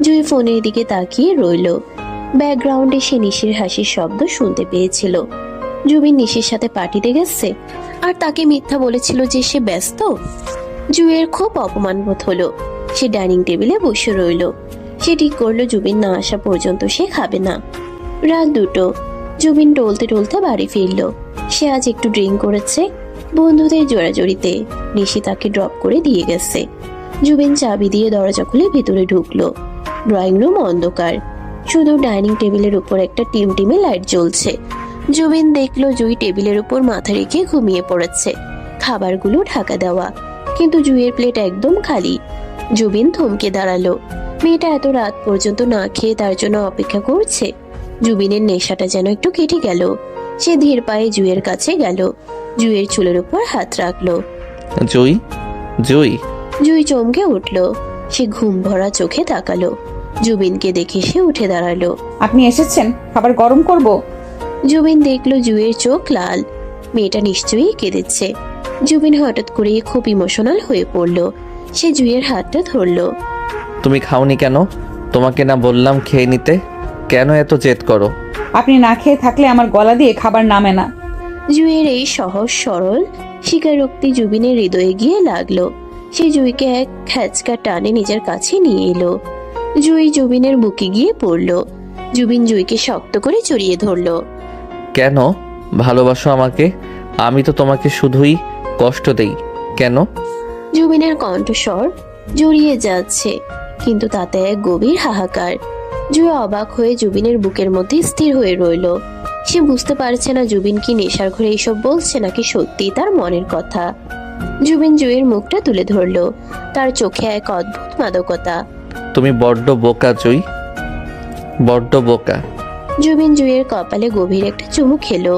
জুই ফোনের দিকে তাকিয়ে রইল। ব্যাকগ্রাউন্ডে সে নিশির হাসির শব্দ শুনতে পেয়েছিল। জুবিন নিশির সাথে পার্টিতে গেছে আর তাকে মিথ্যা বলেছিল যে সে ব্যস্ত। জুইয়ের খুব অপমান বোধ হলো। সে ডাইনিং টেবিলে বসে রইল। সে ঠিক করলো জুবিন না আসা পর্যন্ত সে খাবে না। রাত 2টো। জুবিন টলতে টলতে বাড়ি ফিরল। সে আজ একটু ড্রিঙ্ক করেছে। বন্ধুদের জোড়াজড়িতে নিশি তাকে ড্রপ করে দিয়ে গেছে। জুবিন চাবি দিয়ে দরজা খুলে ভেতরে ঢুকলো। ড্রয়িং রুম অন্ধকার, শুধু ডাইনিং টেবিলের উপর একটা টিমটিমে লাইট জ্বলছে। জুবিন দেখলো জুই টেবিলের উপর মাথা রেখে ঘুমিয়ে পড়েছে। খাবারগুলো ঢাকা দেওয়া, কিন্তু জুইয়ের প্লেট একদম খালি। জুবিন থমকে দাঁড়ালো। মেয়েটা এত রাত পর্যন্ত না খেয়ে তার জন্য অপেক্ষা করছে। জুবিনের নেশাটা যেন একটু কেটে গেল। সে ধীর পায়ে জুইয়ের কাছে গেল। জুইয়ের চুলের উপর হাত রাখলো। জুই, জুই। জুই চমকে উঠল। সে ঘুম ভরা চোখে তাকালো। জুবিনকে দেখে সে উঠে দাঁড়ালো। আপনি এসেছেন, খাবার গরম করব? জুবিন দেখলো জুইয়ের চোখ লাল। মেয়েটা নিশ্চয়ই কেঁদেছে। জুবিন হঠাৎ করে খুব ইমোশনাল হয়ে পড়ল। সে জুইয়ের হাতটা ধরলো। তুমি খাওনি কেন? তোমাকে না বললাম খেয়ে নিতে? কেন এত জেদ করো? আপনি না খেয়ে থাকলে আমার গলা দিয়ে খাবার নামে না। জুইয়ের এই সহজ সরল স্বীকারোক্তি জুবিনের হৃদয়ে গিয়ে লাগলো। সে জুইকে এক খ্যাচকা টানে নিজের কাছে নিয়ে এলো। জুই জুবিনের বুকে গিয়ে পড়লো। জুবিন জুইকে শক্ত করে জড়িয়ে ধরলো। কেন ভালোবাসো আমাকে? আমি তো তোমাকে শুধুই কষ্ট দেই। কেন? জুবিনের কণ্ঠস্বর জড়িয়ে যাচ্ছে, কিন্তু তাতে এক গভীর হাহাকার। জুই অবাক হয়ে জুবিনের বুকের মধ্যে স্থির হয়ে রইল। সে বুঝতে পারছে না জুবিন কি নেশার ঘরে এইসব বলছে নাকি সত্যি তার মনের কথা। জুবিন জুইয়ের মুখটা তুলে ধরলো। তার চোখে এক অদ্ভুত মাদকতা। তুমি বড্ড বোকা জুই, বড্ড বোকা। জুবিন জুইয়ের কপালে গভীর একটা চুমু খেলো।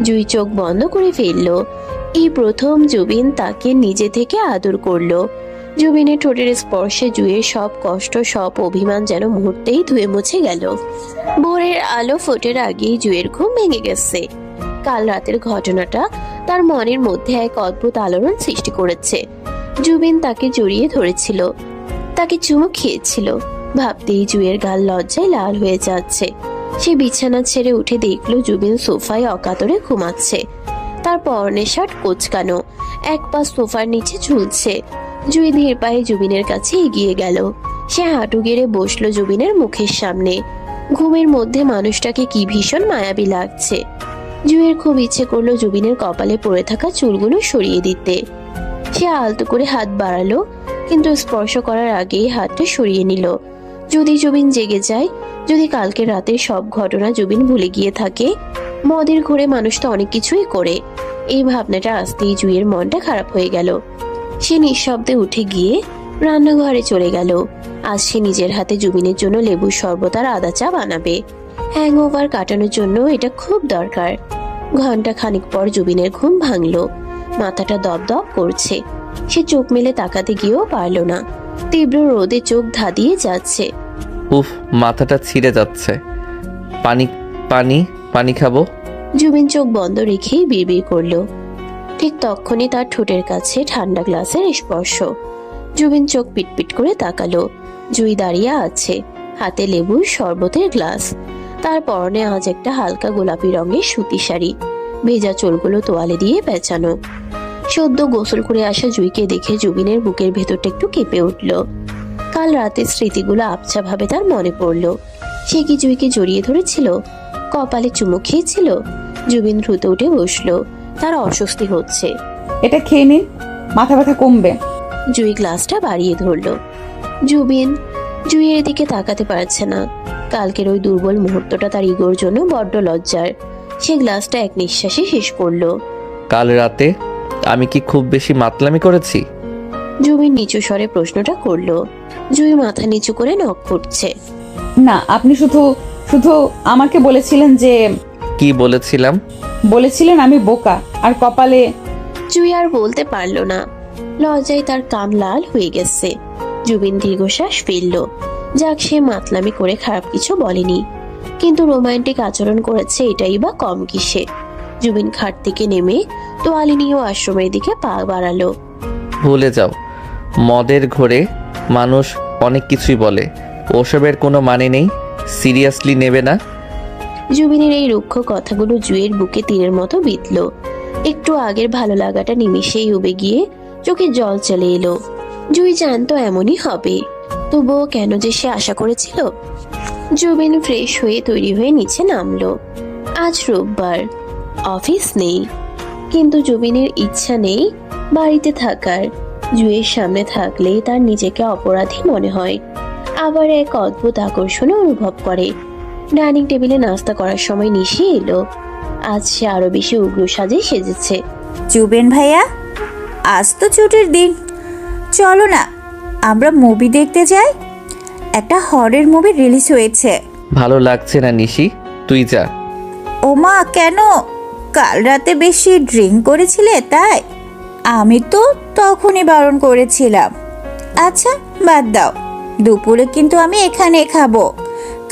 জুই চোখ বন্ধ করে ফেললো। এই প্রথম জুবিন তাকে নিজে থেকে আদর করলো। জুবিনের ঠোঁটের স্পর্শে জুইয়ের সব কষ্ট, সব অভিমান যেন মুহূর্তেই ধুয়ে মুছে গেল। ভোরের আলো ফোটের আগেই জুইয়ের ঘুম ভেঙে গেছে। কাল রাতের ঘটনাটা তার মনের মধ্যে এক অদ্ভুত আলোড়ন সৃষ্টি করেছে। জুবিন তাকে জড়িয়ে ধরেছিল, তাকে চুমু খেয়েছিল। ভাবতেই জুইয়ের গাল লজ্জায় লাল হয়ে যাচ্ছে। সে বিছানা ছেড়ে উঠে দেখলো জুবিন সোফায় অকাতরে ঘুমাচ্ছে। তার পরনের শার্ট কোঁচকানো, এক পা সোফার নিচে ঝুলছে। জুই ধীর পায়ে জুবিনের কাছে এগিয়ে গেল। সে হাঁটু গেড়ে বসলো জুবিনের মুখের সামনে। ঘুমের মধ্যে মানুষটাকে কি ভীষণ মায়াবী লাগছে। জুইয়ের খুব ইচ্ছে করলো জুবিনের কপালে পড়ে থাকা চুলগুলো সরিয়ে দিতে। সে আলতো করে হাত বাড়ালো, কিন্তু স্পর্শ করার আগেই হাতটা সরিয়ে নিল। যদি জুবিন জেগে যায়, যদি কালকে রাতের সব ঘটনা জুবিন ভুলে গিয়ে থাকে। মদের ঘরে মানুষ তো অনেক কিছুই করে। এই ভাবনাটা আসতেই জুইয়ের মনটা খারাপ হয়ে গেল। সে নিঃশব্দে উঠে গিয়ে রান্নাঘরে চলে গেল। আজ সে নিজের হাতে জুবিনের জন্য লেবুর শরবত আর আদা চা বানাবে। হ্যাংওভার কাটানোর জন্য এটা খুব দরকার। ঘন্টা খানিক পর জুবিনের ঘুম ভাঙলো। মাথাটা দপদপ করছে। সে চোখ মেলে তাকাতে গিয়েও পারল না। তীব্র রোদে চোখ ধাঁধিয়ে যাচ্ছে। উফ, মাথাটা ছিঁড়ে যাচ্ছে। পানি পানি পানি খাবো। জুবিন চোখ বন্ধ রেখেই বিড়বিড় করলো। ঠিক তখনই তার ঠোঁটের কাছে ঠান্ডা গ্লাসের স্পর্শ। জুবিন চোখ পিটপিট করে তাকালো। জুই দাঁড়িয়ে আছে, হাতে লেবুর শরবতের গ্লাস। তার পরনে আজ একটা হালকা গোলাপি রঙের সুতি শাড়ি, ভেজা চুলগুলো তোয়ালে দিয়ে পেঁচানো। সদ্য গোসল করে আসা জুইকে দেখে জুবিনের বুকের ভেতরটা একটু কেঁপে উঠল। কাল রাতের স্মৃতিগুলো আবছা ভাবে তার মনে পড়ল। সে কি জুইকে জড়িয়ে ধরেছিল, কপালে চুমু খেয়েছিল? জুবিন দ্রুত উঠে বসলো। তার অস্বস্তি হচ্ছে। এটা খেয়ে নিন, মাথা ব্যথা কমবে। জুই গ্লাসটা বাড়িয়ে ধরলো। জুবিন জুইয়ের দিকে তাকাতে পারছে না। কালকের ওই দুর্বল মুহূর্তটা তার ইগোর জন্য বড্ড লজ্জার। সে গ্লাসটা এক নিঃশ্বাসে শেষ করলো। কাল রাতে আমি কি খুব বেশি মাতলামি করেছি? জুবিন নিচু স্বরে প্রশ্নটা করলো। জুই মাথা নিচু করে নখ করছে। না, আপনি শুধু শুধু আমাকে বলেছিলেন যে কি বলেছিলাম? বলেছিলেন আমি বোকা আর কপালে। জুই আর বলতে পারলো না। লজ্জায় তার কান লাল হয়ে গেছে। জুবিন দীর্ঘশ্বাস ফেলল। যাক, সে মাতলামি করে খারাপ কিছু বলেনি, কিন্তু রোমান্টিক আচরণ করেছে এটাই বা কম কিসে। জুবিন খাট থেকে নেমে তোয়ালে নিয়ে আশ্রমের দিকে পা বাড়ালো। ভুলে যাও, মদের ঘোরে মানুষ অনেক কিছুই বলে, ওসবের কোনো মানে নেই। সিরিয়াসলি নেবে না। জুবিনের এই রুক্ষ কথাগুলো জুইয়ের বুকে তীরের মতো বিঁধল। একটু আগের ভালো লাগাটা নিমিষেই উবে গিয়ে চোখে জল চলে এলো। জুই জানতো এমনই হবে, তবুও কেন যে সে আশা করেছিল। জুবিন ফ্রেশ হয়ে তৈরি হয়ে নিচে নামলো। আজ রোববার, অফিস নেই, কিন্তু জুবিনের ইচ্ছা নেই বাড়িতে থাকার। জুইয়ের সামনে থাকলেই তার নিজেকে অপরাধী মনে হয়। আবার এক অদ্ভুত আকর্ষণ অনুভব করে। ডাইনিং টেবিলে নাস্তা করার সময় নিশি এলো। আজ সে আরো বেশি উগ্র সাজে সেজেছে। জুবেন ভাইয়া, আজ তো ছুটির দিন, চলো না আমরা মুভি দেখতে যাই। একটা হরর মুভি রিলিজ হয়েছে। ভালো লাগছে না নিশি, তুই যা। ওমা, কেন? কাল রাতে বেশি ড্রিঙ্ক করেছিলে তাই? আমি তো তখনই বারণ করেছিলাম। আচ্ছা বাদ দাও, দুপুরে কিন্তু আমি এখানে খাবো।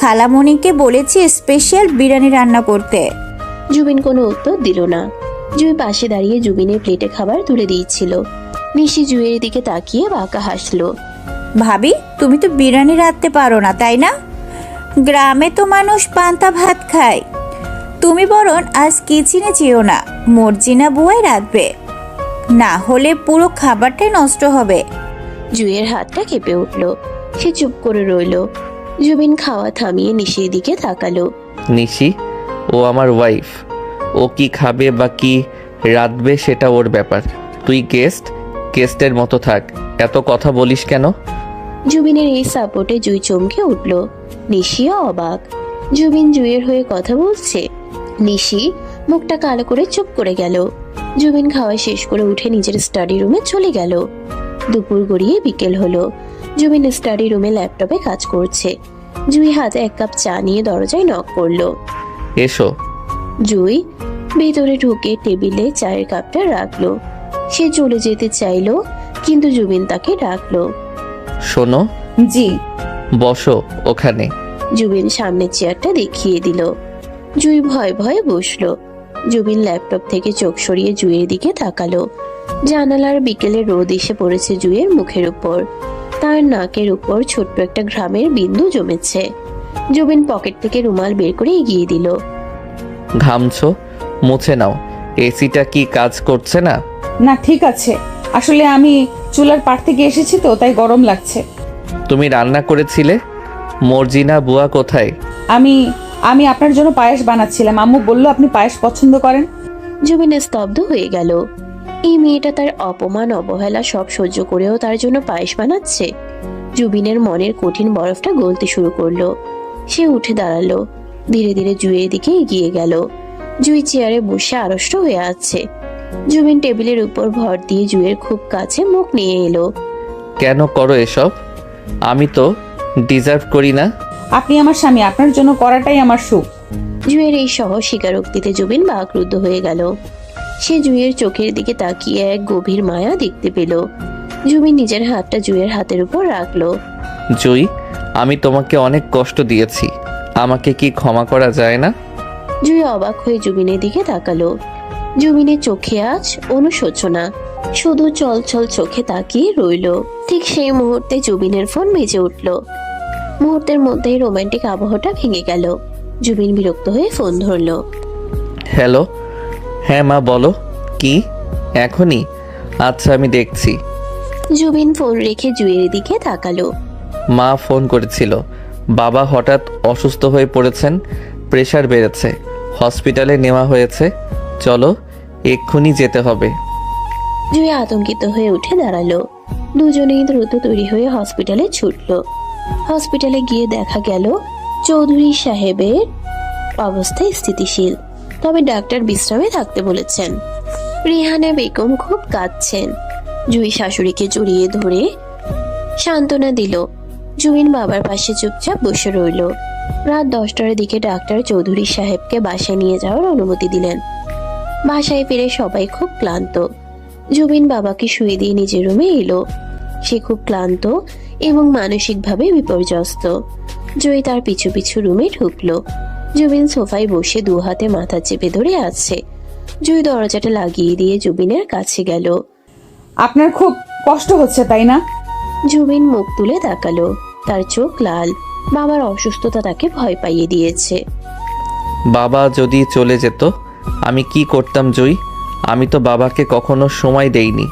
খালামণিকে বলেছি স্পেশাল বিরিয়ানি রান্না করতে। জুবিন কোনো উত্তর দিল না। জুই পাশে দাঁড়িয়ে জুবিনের প্লেটে খাবার তুলে দিয়েছিল। নিশি জুইয়ের দিকে তাকিয়ে বাঁকা হাসলো। ভাবি, তুমি তো বিরিয়ানি রাঁধতে পারো না তাই না? গ্রামে তো মানুষ পান্তা ভাত খায়। তুমি বরং আজ কিচেনে যেও না, মর্জিনা বুয়াই রাঁধবে, না হলে পুরো খাবারটাই নষ্ট হবে। জুইয়ের হাতটা কেঁপে উঠল। সে চুপ করে রইল। জুবিন খাওয়া থামিয়ে নিশির দিকে তাকালো। নিশি, ও আমার ওয়াইফ। ও কি খাবে বা কি রাঁধবে সেটা ওর ব্যাপার। তুই গেস্টের মতো থাক। এত কথা বলিস কেন? জুবিনের এই সাপোর্টে জুই চমকে উঠল। নিশিও অবাক। জুবিন জুইয়ের হয়ে কথা বলছে। নিশি মুখটা কালো করে চুপ করে গেল। জুবিন খাওয়া শেষ করে উঠে নিজের স্টাডি রুমে চলে গেল। দুপুর গড়িয়ে বিকেল হলো। জুবিন স্টাডি রুমে ল্যাপটপে কাজ করছে। জুই হাতে এক কাপ চা নিয়ে দরজায় নক করলো। এসো। জুই ভেতরে ঢুকে টেবিলে চায়ের কাপটা রাখলো। সে চলে যেতে চাইলো, কিন্তু জুবিন তাকে ডাকলো। শোনো। জি। বসো ওখানে। জুবিন সামনের চেয়ারটা দেখিয়ে দিল। জুই ভয়ে ভয়ে বসলো। জুবিন ল্যাপটপ থেকে চোখ সরিয়ে জুইয়ের দিকে তাকালো। জানালার বিকেলে রোদ এসে পড়েছে জুইয়ের মুখের উপর। তার নাকের উপর ছোট্ট একটা ঘামের বিন্দু জমেছে। জুবিন পকেট থেকে রুমাল বের করে এগিয়ে দিল। ঘামছো, মুছে নাও। এসিটা কি কাজ করছে না? না ঠিক আছে, আসলে আমি চুলার পাড় থেকে এসেছি তো তাই গরম লাগছে। তুমি রান্না করেছিলে? মর্জিনা বুয়া কোথায়? আমি আপনার জন্য পায়েস বানাচ্ছিলাম। আম্মু বলল আপনি পায়েস পছন্দ করেন। জুবিন স্তব্ধ হয়ে গেল। এই মেয়েটা তার অপমান অবহেলা সব সহ্য করেও তার জন্য পায়েস বানাচ্ছে। জুবিনের মনের কঠিন বরফটা গলতে শুরু করলো। সে উঠে দাঁড়ালো। ধীরে ধীরে জুইয়ের দিকে এগিয়ে গেল। জুই চেয়ারে বসে আড়ষ্ট হয়ে আছে। জুবিন টেবিলের উপর ভর দিয়ে জুইয়ের খুব কাছে মুখ নিয়ে এলো। কেন করো এসব? আমি তো ডিজার্ভ করি না। আপনি আমার স্বামী, আপনার জন্য করাটাই আমার সুখ। জুঁইয়ের এই সহজ স্বীকারোক্তিতে জুবিন বাকরুদ্ধ হয়ে গেল। সে জুঁইয়ের চোখের দিকে তাকিয়ে এক গভীর মায়া দেখতে পেল। জুবিন নিজের হাতটা জুঁইয়ের হাতের উপর রাখলো। জুই, আমি তোমাকে অনেক কষ্ট দিয়েছি, আমাকে কি ক্ষমা করা যায় না? জুঁই অবাক হয়ে জুবিনের দিকে তাকালো। জুবিনের চোখে আজ অনুশোচনা, শুধু চলচল চোখে তাকিয়ে রইল। ঠিক সেই মুহূর্তে জুবিনের ফোন বেজে উঠল। মুহূর্তের মধ্যেই রোমান্টিক আবহাওয়াটা ভেঙে গেল। জুবিন বিরক্ত হয়ে ফোন ধরলো। হ্যালো। হ্যাঁ মা, বলো। কি এখনই? আচ্ছা, আমি দেখছি। জুবিন ফোন রেখে জুঁইয়ের দিকে তাকালো। মা ফোন করেছিল, বাবা হঠাৎ অসুস্থ হয়ে পড়েছেন, প্রেশার বেড়েছে, হসপিটালে নেওয়া হয়েছে, চলো এক্ষুনি যেতে হবে। জুঁই আতঙ্কিত হয়ে উঠে দাঁড়ালো। দুজনেই দ্রুত তৈরি হয়ে হসপিটালে ছুটলো। হসপিটালে গিয়ে দেখা গেল চৌধুরী সাহেবের অবস্থা স্থিতিশীল, তবে ডাক্তার বিশ্রামে থাকতে বলেছেন। রিহানা বেগম খুব কাঁদছেন। জুঁই শাশুড়িকে জড়িয়ে ধরে সান্ত্বনা দিল। জুবিন বাবার পাশে চুপচাপ বসে রইল। রাত 10টার দিকে ডাক্তার চৌধুরী সাহেবকে বাসায় নিয়ে যাওয়ার অনুমতি দিলেন। বাসায় ফিরে সবাই খুব ক্লান্ত। জুবিন বাবাকে শুয়ে দিয়ে নিজের রুমে এলো। সে খুব ক্লান্ত এবং মানসিকভাবে বিপর্যস্ত। জুঁই তার পিছু পিছু রুমে ঢুকলো। জুবিন সোফায় বসে দু হাতে মাথা চেপে ধরে আছে। জুঁই দরজাটা লাগিয়ে দিয়ে জুবিনের কাছে গেল। আপনার খুব কষ্ট হচ্ছে তাই না? জুবিন মুখ তুলে তাকালো। তার চোখ লাল। বাবার অসুস্থতা তাকে ভয় পাইয়ে দিয়েছে। বাবা যদি চলে যেত আমি কি করতাম জুই? আমি তো বাবাকে কখনো সময় দেইনি,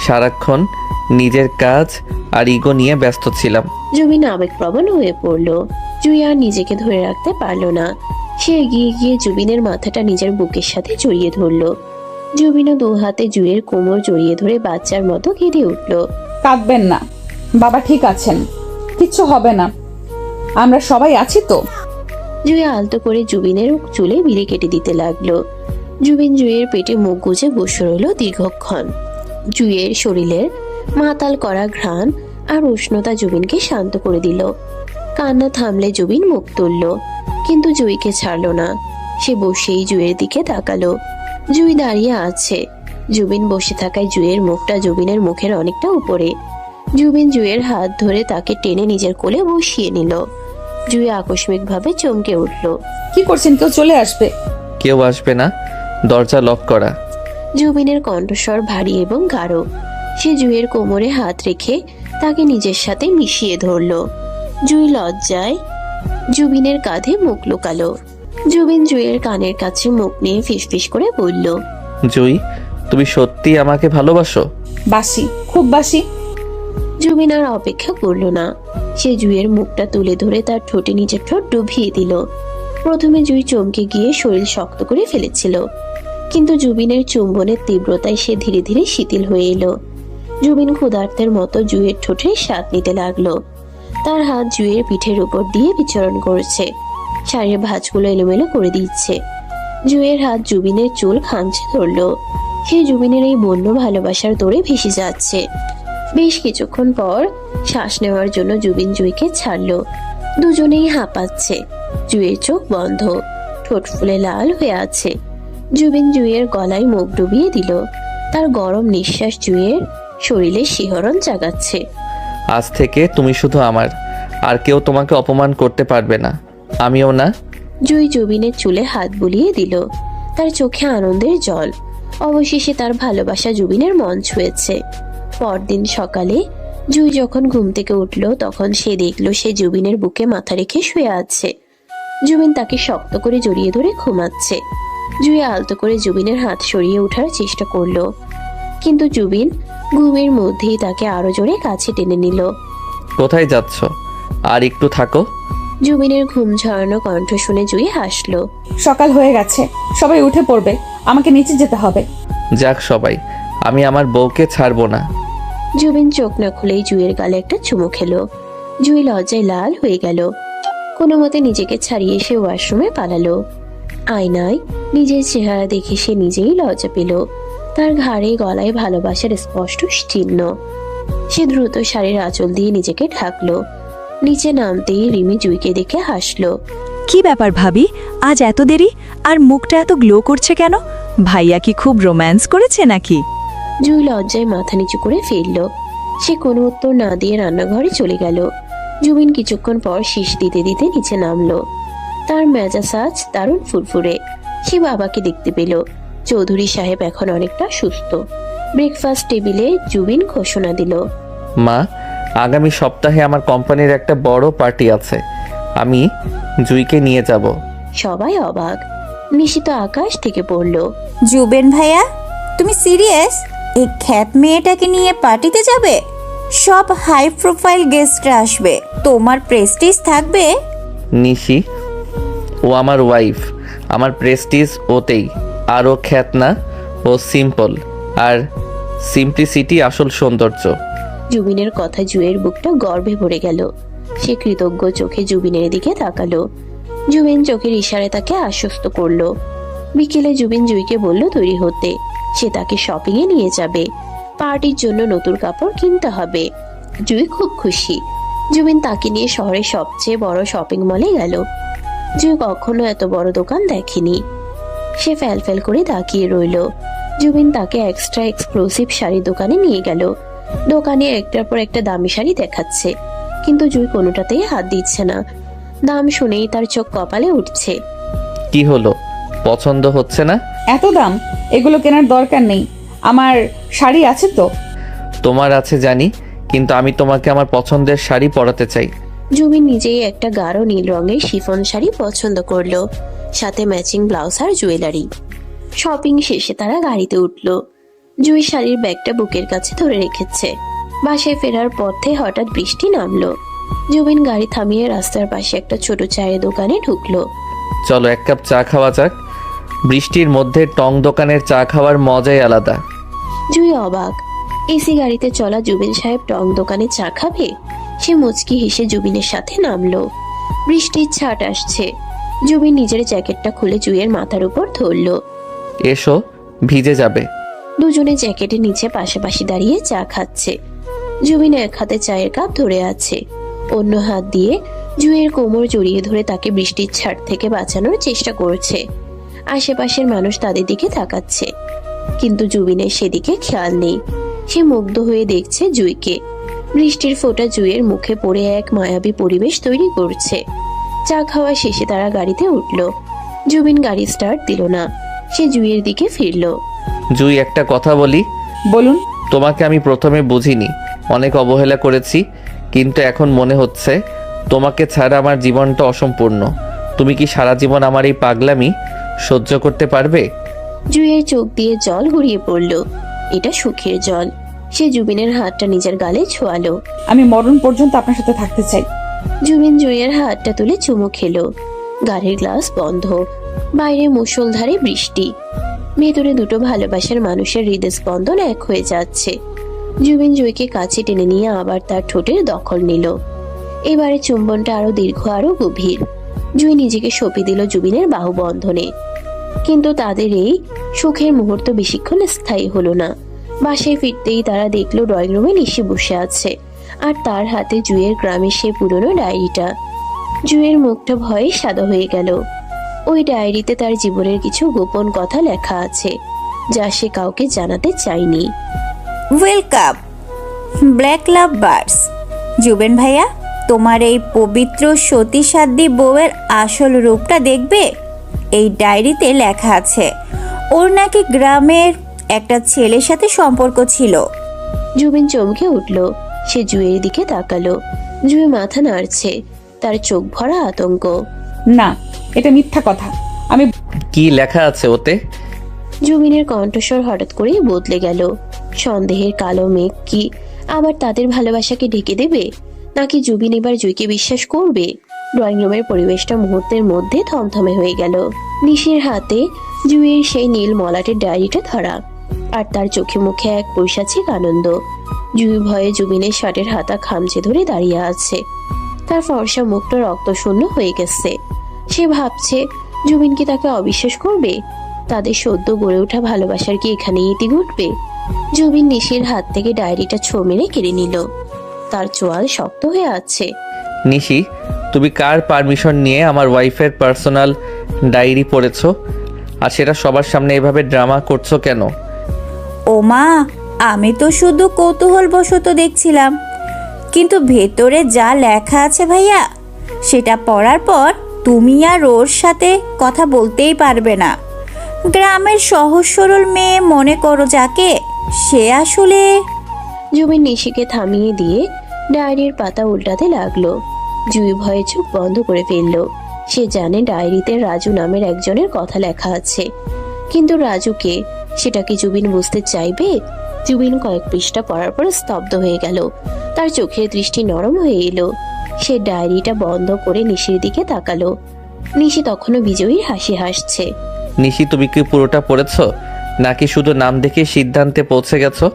সারাক্ষণ নিজের কাজ আর ইগো নিয়ে ব্যস্ত ছিলাম। জুবিন আবেগপ্রবণ হয়ে পড়ল। জুঁই আর নিজেকে ধরে রাখতে পারল না। সে এগিয়ে গিয়ে জুবিনের মাথাটা নিজের বুকের সাথে জড়িয়ে ধরলো। জুবিনও দু হাতে জুঁইয়ের কোমর জড়িয়ে ধরে বাচ্চার মতো কেঁদে উঠল। কাঁদবেন না, বাবা ঠিক আছেন, কিচ্ছু হবে না, আমরা সবাই আছি তো। জুঁই আলতো করে জুবিনের চুলে বিড়ি কেটে দিতে লাগলো। জুবিন জুঁইয়ের পেটে মুখ গুজে বসে রইল দীর্ঘক্ষণ। জুঁইয়ের শরীরের মাতাল করা ঘ্রাণ আর উষ্ণতা জুবিনকে শান্ত করে দিল। কান্না থামলে জুবিন মুখ তুলল, কিন্তু জুঁইকে ছাড়লো না। সে বসেই জুঁইয়ের দিকে তাকালো। জুঁই দাঁড়িয়ে আছে। জুবিন বসে থাকায় জুঁইয়ের মুখটা জুবিনের মুখের অনেকটা উপরে। জুবিন জুঁইয়ের হাত ধরে তাকে টেনে নিজের কোলে বসিয়ে নিল। জুঁই আকস্মিকভাবে চমকে উঠল। কি করছেন? কেউ চলে আসবে। কেউ আসবে না, দরজা লক করা। জুবিনের কণ্ঠস্বর ভারী এবং গাঢ়। সে জুঁইয়ের কোমরে হাত রেখে তাকে নিজের সাথে মিশিয়ে ধরল। জুঁই লজ্জায় জুবিনের কাঁধে মুখ লুকালো। জুবিন জুঁইয়ের কানের কাছে মুখ নিয়ে ফিসফিস করে বলল, জুই, তুমি সত্যি আমাকে ভালোবাসো? বাসি, খুব বাসি। জুবিন আর অপেক্ষা করলো না। সে জুঁইয়ের মুখটা তুলে ধরে তার ঠোঁটে নিজের ঠোঁট ডুবিয়ে দিল। প্রথমে জুঁই চমকে গিয়ে শরীর শক্ত করে ফেলেছিল, কিন্তু জুবিনের চুম্বনের তীব্রতায় সে ধীরে ধীরে শিথিল হয়ে এলো। জুবিন ক্ষুধার্তের মতো জুঁইয়ের ঠোঁটে স্বাদ নিতে লাগলো। তার হাত জুঁইয়ের পিঠের উপর দিয়ে বিচরণ করছে, শাড়ির ভাঁজগুলো এলোমেলো করে দিচ্ছে। জুঁইয়ের হাত জুবিনের চুল খামচে ধরলো। সে জুবিনের এই বন্য ভালোবাসার দৌড়ে ভেসে যাচ্ছে। বেশ কিছুক্ষণ পর শ্বাস নেওয়ার জন্য জুবিন জুঁইকে ছাড়লো। দুজনেই হাঁপাচ্ছে। জুঁইয়ের চোখ বন্ধ, ঠোঁট ফুলে লাল হয়ে আছে। জুবিন জুঁইয়ের গলায় মুখ ডুবিয়ে দিল। তার গরম নিঃশ্বাস জুঁইয়ের শরীরে শিহরণ জাগাচ্ছে। আজ থেকে তুমি শুধু আমার, আর কেউ তোমাকে অপমান করতে পারবে না, আমিও না। জুঁই জুবিনের চুলে হাত বুলিয়ে দিল। তার চোখে আনন্দের জল। অবশেষে তার ভালোবাসা জুবিনের মন ছুঁয়েছে। পরদিন সকালে জুঁই যখন ঘুম থেকে উঠল, তখন সে দেখল সে জুবিনের বুকে মাথা রেখে শুয়ে আছে। জুবিন তাকে শক্ত করে জড়িয়ে ধরে ঘুমাচ্ছে। জুঁই আলতো করে জুবিনের হাত সরিয়ে ওঠার চেষ্টা করলো, কিন্তু জুবিন ঘুমের মধ্যেই তাকে আরো জোরে কাছে টেনে নিল। কোথায় যাচ্ছ? আর একটু থাকো। জুবিনের ঘুম ঝরানো কণ্ঠ শুনে জুঁই হাসলো। সকাল হয়ে গেছে, সবাই উঠে পড়বে, আমাকে নিচে যেতে হবে। যাক সবাই, আমি আমার বউকে ছাড়বো না। জুবিন চোখ না খুলেই জুঁইয়ের গালে একটা চুমু খেলো। জুঁই লজ্জায় লাল হয়ে গেল। কোনো মতে নিজেকে ছাড়িয়ে সে ওয়াশরুমে পালালো। আয়নায় নিজের চেহারা দেখে সে নিজেই লজ্জা পেল। তার ঘাড়ে গলায় ভালোবাসার স্পষ্ট চিহ্ন। সে দ্রুত শাড়ির আঁচল দিয়ে নিজেকে ঢাকলো। নিচে নামতেই রিমি জুইকে দেখে হাসলো। কি ব্যাপার ভাবি, আজ এত দেরি আর মুখটা এত গ্লো করছে কেন? ভাইয়া কি খুব রোম্যান্স করেছে নাকি? জুই লজ্জায় মাথা নিচু করে ফিরল। সে কোনো উত্তর না দিয়ে রান্নাঘরে চলে গেল। জুবিন কিছুক্ষণ পর শীষ দিতে দিতে নিচে নামলো। তার মেজাজ আজ দারুণ ফুরফুরে। সে বাবাকে দেখতে পেল। চৌধুরী সাহেব এখন অনেকটা সুস্থ। ব্রেকফাস্ট টেবিলে জুবিন ঘোষণা দিল, মা, আগামী সপ্তাহে আমার কোম্পানির একটা বড় পার্টি আছে, আমি জুইকে নিয়ে যাব। সবাই অবাক। নিশিত আকাশ থেকে পড়ল। জুবেন ভাইয়া, তুমি সিরিয়াস? এই খ্যাত মেয়েটাকে নিয়ে পার্টিতে যাবে? সব হাই প্রোফাইল গেস্টরা আসবে, তোমার প্রেস্টিজ থাকবে? নিশি, ও আমার ওয়াইফ, আমার প্রেস্টিজ ওতেই। আর ও খ্যাত না, ও সিম্পল, আর সিম্পলিসিটি আসল সৌন্দর্য। জুবিনের কথা জুয়ের বুকটা গর্বে ভরে গেল। সে কৃতজ্ঞ চোখে জুবিনের দিকে তাকালো। জুবিন চোখের ইশারায় তাকে আশ্বস্ত করলো। বিকেলে জুবিন জুইকে বলল তৈরি হতে। সে তাকে শপিং এ নিয়ে যাবে। পার্টির জন্য নতুন কাপড় কিনতে হবে। জুই খুব খুশি। জুবিন তাকে নিয়ে শহরের সবচেয়ে বড় শপিং মলে গেল। জুই কখনো এত বড় দোকান দেখেনি। সে ফ্যাল করে তাকিয়ে রইল। জুবিন তাকে এক্সট্রা এক্সক্লুসিভ শাড়ির দোকানে নিয়ে গেল। দোকানে একটার পর একটা দামি শাড়ি দেখাচ্ছে, কিন্তু জুই কোনোটাতেই হাত দিচ্ছে না। দাম শুনেই তার চোখ কপালে উঠছে। কি হলো, পছন্দ হচ্ছে না? এত দাম, এগুলো কেনার দরকার নেই। আমার শাড়ি আছে তো। তোমার আছে জানি, কিন্তু আমি তোমাকে আমার পছন্দের শাড়ি পরাতে চাই। জুবিন নিজেই একটা গাঢ় নীল রঙের শিফন শাড়ি পছন্দ করলো, সাথে ম্যাচিং ব্লাউজ আর জুয়েলারি। শপিং শেষে তারা গাড়িতে উঠল। জুই শাড়ির ব্যাগটা বুকের কাছে ধরে রেখেছে। বাসায় ফেরার পথে হঠাৎ বৃষ্টি নামলো। জুবিন গাড়ি থামিয়ে রাস্তার পাশে একটা ছোট চায়ের দোকানে ঢুকলো। চলো এক কাপ চা খাওয়া যাক। বৃষ্টির মধ্যে টং দোকানের চা খাওয়ার মজাই আলাদা। জুই অবাক। এসি গাড়িতে চলা জুবিন সাহেব টং দোকানে চা খাবে? সে মুচকি হেসে জুবিনের সাথে নামলো। বৃষ্টির ছাট আসছে। জুবিন নিজের জ্যাকেটটা খুলে জুইয়ের মাথার উপর ধরলো। এসো, ভিজে যাবে। দুজনে জ্যাকেটের নিচে পাশাপাশি দাঁড়িয়ে চা খাচ্ছে। জুবিন এক হাতে চায়ের কাপ ধরে আছে, অন্য হাত দিয়ে জুইয়ের কোমর জড়িয়ে ধরে তাকে বৃষ্টির ছাট থেকে বাঁচানোর চেষ্টা করছে। আশেপাশের মানুষ তাদের দিকে তাকাচ্ছে, কিন্তু জুবিনের সেদিকে খেয়াল নেই। সে মুগ্ধ হয়ে দেখছে জুইকে। বৃষ্টির ফোঁটা জুইয়ের মুখে পড়ে এক মায়াবী পরিবেশ তৈরি করছে। চা খাওয়া শেষে তারা গাড়িতে উঠল। জুবিন গাড়ি স্টার্ট দিল না। সে জুইয়ের দিকে ফিরল। জুই, একটা কথা বলি। বলুন। তোমাকে আমি প্রথমে বুঝিনি, অনেক অবহেলা করেছি, কিন্তু এখন মনে হচ্ছে তোমাকে ছাড়া আমার জীবনটা অসম্পূর্ণ। তুমি কি সারা জীবন আমার এই পাগলামি সহ্য করতে পারবে? জুইয়ের চোখ দিয়ে জল গড়িয়ে পড়ল। এটা সুখের জল। সে জুবিনের হাতটা নিজের গালে ছোঁয়ালো। আমি মরণ পর্যন্ত আপনার সাথে থাকতে চাই। জুবিন জুইয়ের হাতটা তুলে চুমু খেলো। গাড়ির গ্লাস বন্ধ। বাইরে মুষলধারে বৃষ্টি। ভেতরে দুটো ভালোবাসার মানুষের হৃদস্পন্দন এক হয়ে যাচ্ছে। জুবিন জুইকে কাছে টেনে নিয়ে আবার তার ঠোঁটের দখল নিল। এবারে চুম্বনটা আরো দীর্ঘ, আরো গভীর। জুই নিজেকে সঁপে দিল জুবিনের বাহুবন্ধনে। কিন্তু তাদের এই সুখের মুহূর্ত বেশিক্ষণ স্থায়ী হলো না। বাসায় ফিরতেই তারা দেখলো ড্রয়িং রুমে নিশি বসে আছে, আর তার হাতে জুইয়ের গ্রামের সে পুরনো ডায়েরিটা। জুইয়ের মুখটা ভয়ে সাদা হয়ে গেল। ওই ডায়েরিতে তার জীবনের কিছু গোপন কথা লেখা আছে, যা সে কাউকে জানাতে চায়নি। ওয়েলকাম ব্ল্যাক লাভ বার্ডস। জুবেন ভাইয়া, তোমার এই পবিত্র সতী সাধ্বী বউয়ের আসল রূপটা দেখবে। এই ডায়েরিতে লেখা আছে ওর নাকি গ্রামের একটা ছেলের সাথে সম্পর্ক ছিল। জুবিন চমকে উঠল। সে জুইয়ের দিকে তাকালো। জুই মাথা নাড়ছে, তার চোখ ভরা আতঙ্ক। না, এটা মিথ্যা কথা। আমি কি লেখা আছে ওতে? জুবিনের কণ্ঠস্বর হঠাৎ করেই বদলে গেল। সন্দেহের কালো মেঘ কি আবার তাদের ভালোবাসাকে ঢেকে দেবে, নাকি জুবিন এবার জুইকে বিশ্বাস করবে? ড্রয়িং রুমের পরিবেশটা মুহূর্তের মধ্যে থমথমে হয়ে গেল। নিশির হাতে জুইয়ের সেই নীল মলাটের ডায়েরিটা ধরা, আর তার চোখে মুখে এক পৈশাচিক আনন্দ। জুই ভয়ে জুবিনের শার্টের হাতা খামচে ধরে দাঁড়িয়ে আছে। তার ফর্সা মুখটা রক্তশূন্য হয়ে গেছে। সে ভাবছে জুবিন কি তাকে অবিশ্বাস করবে? তাদের সদ্য গড়ে ওঠা ভালোবাসার কি এখানেই ইতি ঘটবে? জুবিন নিশির হাত থেকে ডায়েরিটা ছো মেরে কেড়ে নিল। তার চোয়াল শক্ত হয়ে আছে। নিশি, তুমি কার পারমিশন নিয়ে আমার ওয়াইফের পার্সোনাল ডায়েরি পড়েছো? আর সেটা সবার সামনে এভাবে ড্রামা করছো কেন? ও মা, আমি তো শুধু কৌতূহলবশত দেখছিলাম, কিন্তু ভেতরে যা লেখা আছে ভাইয়া, সেটা পড়ার পর তুমি আর ওর সাথে কথা বলতেই পারবে না। গ্রামের সহজ সরল মেয়ে মনে করো যাকে, সে আসলে... জুবিন নিশিকে থামিয়ে দিয়ে ডায়েরির পাতা উল্টাতে লাগলো। জুই ভয়ে চোখ বন্ধ করে ফেললো। সে জানে ডায়েরিতে রাজু নামের একজনের কথা লেখা আছে, কিন্তু রাজুকে সেটা কি জুবিন বুঝতে চাইবে? জুবিন কয়েক পৃষ্ঠা পড়ার পর স্তব্ধ হয়ে গেল। তার চোখের দৃষ্টি নরম হয়ে এলো। সে ডায়েরিটা বন্ধ করে নিশির দিকে তাকালো। নিশি তখনও বিজয়ীর হাসি হাসছে। নিশি, তুমি কি পুরোটা পড়েছো, নাকি শুধু নাম দেখে সিদ্ধান্তে পৌঁছে গেছো?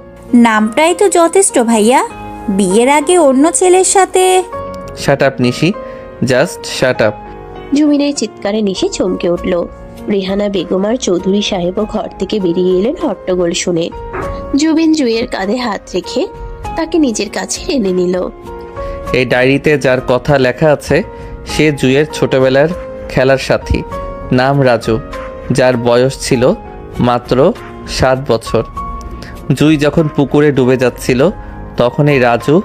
নামটাই তো যথেষ্ট ভাইয়া। বিয়ের আগে অন্য ছেলের সাথে... শাট আপ নিশি, জাস্ট শাট আপ। জুবিনের চিৎকারে নিশি চমকে উঠল। রেহানা বেগম আর চৌধুরী সাহেবও ঘর থেকে বেরিয়ে এলেন হট্টগোল শুনে। জুবিন জুইয়ের কাঁধে হাত রেখে তাকে নিজের কাছে টেনে নিল। এই ডায়েরিতে যার কথা লেখা আছে সে জুইয়ের ছোটবেলার খেলার সাথী, নাম রাজু, যার বয়স ছিল মাত্র 7 বছর। জুই যখন পুকুরে ডুবে যাচ্ছিল তখন এই রাজু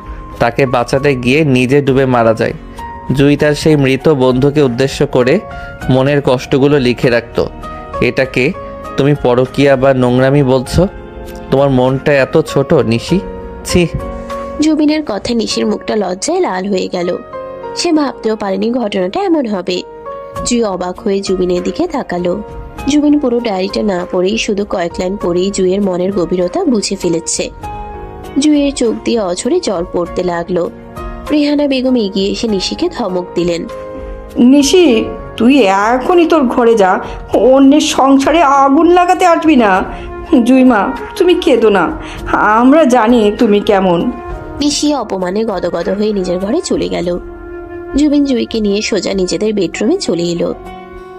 তাকে বাঁচাতে গিয়ে নিজে ডুবে মারা যায়। জুই তার সেই মৃত বন্ধুকে উদ্দেশ্য করে মনের কষ্টগুলো লিখে রাখত। এটাকে তুমি পরকীয়া বা নোংরামি বলছো? তোমার মনটা এত ছোট নিশি, ছি। জুবিনের কথায় নিশির মুখটা লজ্জায় লাল হয়ে গেল। সে ভাবতেও পারেনি ঘটনাটা এমন হবে। জুই অবাক হয়ে জুবিনের দিকে তাকালো। জুবিন পুরো ডায়েরিটা না পড়েই শুধু কয়েক লাইন পড়েই জুইয়ের মনের গভীরতা বুঝে ফেলেছে। জুইয়ের চোখ দিয়ে অঝরে জল পড়তে লাগলো। রেহানা বেগম এগিয়ে এসে নিশিকে ধমক দিলেন। নিশি, তুই এখনই তোর ঘরে যা, অন্যের সংসারে আগুন লাগাতে আসবি না। জুইমা, তুমি কেঁদো না, আমরা জানি তুমি কেমন। নিশি অপমানে গদগদ হয়ে নিজের ঘরে চলে গেল। জুবিন জুইকে নিয়ে সোজা নিজেদের বেডরুমে চলে এলো।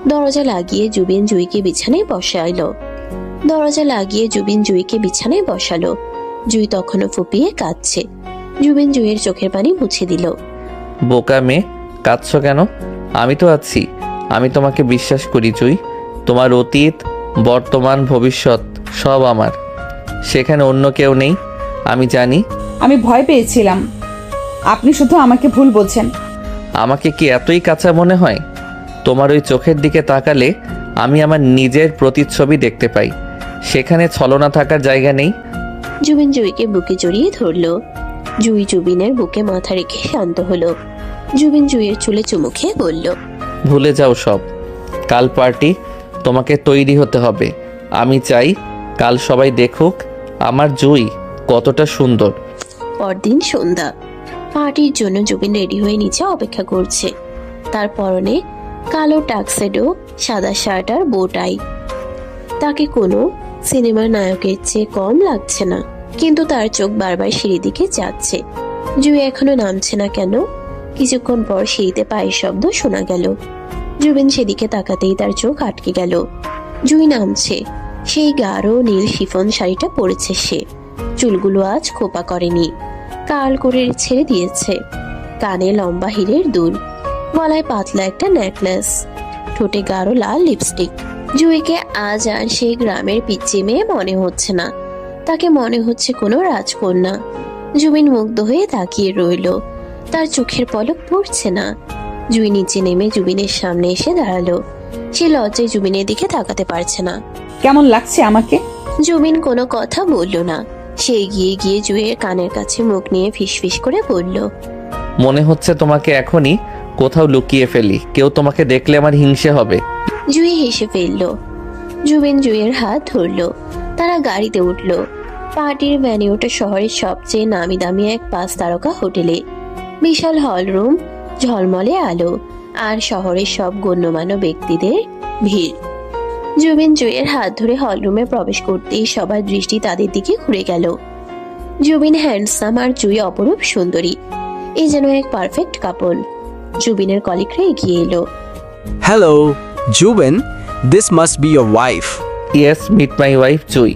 দরজা লাগিয়ে জুবিন জুইকে বিছানায় বসালো। জুই তখনও ফুপিয়ে কাঁদছে। জুবিন জুইয়ের চোখের পানি মুছে দিল। বোকা মেয়ে, কাঁদছো কেন? আমি তো আছি, আমি তোমাকে বিশ্বাস করি জুই। তোমার অতীত, বর্তমান, ভবিষ্যৎ সব আমার, সেখানে অন্য কেউ নেই। আমি জানি। আমি ভয় পেয়েছিলাম, আপনি শুধু আমাকে ভুল বলছেন। আমাকে কি এতই কাঁচা মনে হয়? তোমার ওই চোখের দিকে তাকালে আমি আমার নিজের প্রতিচ্ছবি দেখতে পাই, সেখানে ছলনা থাকার জায়গা নেই। জুবিন জুইকে বুকে জড়িয়ে ধরলো। জুই জুবিনের বুকে মাথা রেখে শান্ত হলো। জুবিন জুইয়ের চুলে চুমু খেয়ে বলল, ভুলে যাও সব। কাল পার্টি, তোমাকে তৈরি হতে হবে। আমি চাই কাল সবাই দেখুক আমার জুই কতটা সুন্দর। পরদিন সন্ধ্যা। পার্টির জন্য জুবিন রেডি হয়ে নিচে অপেক্ষা করছে। তার পরনে কালো টাক্সেডো, সাদা শার্ট আর বোটাই। তাকে কোনো সিনেমার নায়কের চেয়ে কম লাগছে না, কিন্তু তার চোখ বারবার সিঁড়ি দিকে যাচ্ছে। জুই এখনো নামছে না কেন? কিছুক্ষণ পর সিঁড়িতে পায়ের শব্দ শোনা গেল। জুবিন সেদিকে তাকাতেই তার চোখ আটকে গেল। জুই নামছে। সেই গাঢ় নীল শিফন শাড়িটা পরেছে সে। চুলগুলো আজ খোপা করেনি, কাল করে ছেড়ে দিয়েছে। কানে লম্বা হীরের দুল, গলায় পাতলা একটা নেকলেস, ঠোঁটে গাঢ় লাল লিপস্টিক। জুইকে আজ আর সেই গ্রামের পিচ্চি মেয়ে মনে হচ্ছে না, তাকে মনে হচ্ছে কোনো রাজকন্যা। জুবিন মুগ্ধ হয়ে তাকিয়ে রইল। তার চোখের পলক পড়ছে না। জুই নিচে নেমে জুবিনের সামনে এসে দাঁড়ালো। সে লজ্জায় জুবিনের দিকে তাকাতে পারছে না। কেমন লাগছে আমাকে? জুবিন কোনো কথা বলল না। সে এগিয়ে গিয়ে জুইয়ের কানের কাছে মুখ নিয়ে ফিসফিস করে বলল, মনে হচ্ছে তোমাকে এখনই কোথাও লুকিয়ে ফেলি, কেউ তোমাকে দেখলে আমার হিংসে হবে। জুই হেসে ফেলল। জুবিন জুইয়ের হাত ধরল। তারা গাড়িতে উঠল। পার্টির ভ্যানে ওঠে শহরের সবচেয়ে নামি দামি এক 5 তারকা হোটেলে। বিশাল হলরুম, ঝলমলে আলো, আর শহরের সব গণ্যমান্য ব্যক্তিদের ভিড়। জুবিন জুইয়ের হাত ধরে হলরুমে প্রবেশ করতেই সবার দৃষ্টি তাদের দিকে ঘুরে গেল। জুবিন হ্যান্ডসাম আর জুই অপরূপ সুন্দরী। এই যেন এক পারফেক্ট কাপল। জুবিনের কলিগরা এগিয়ে এলো। Hello Jubin, this must be your wife. Yes, meet my wife Jui.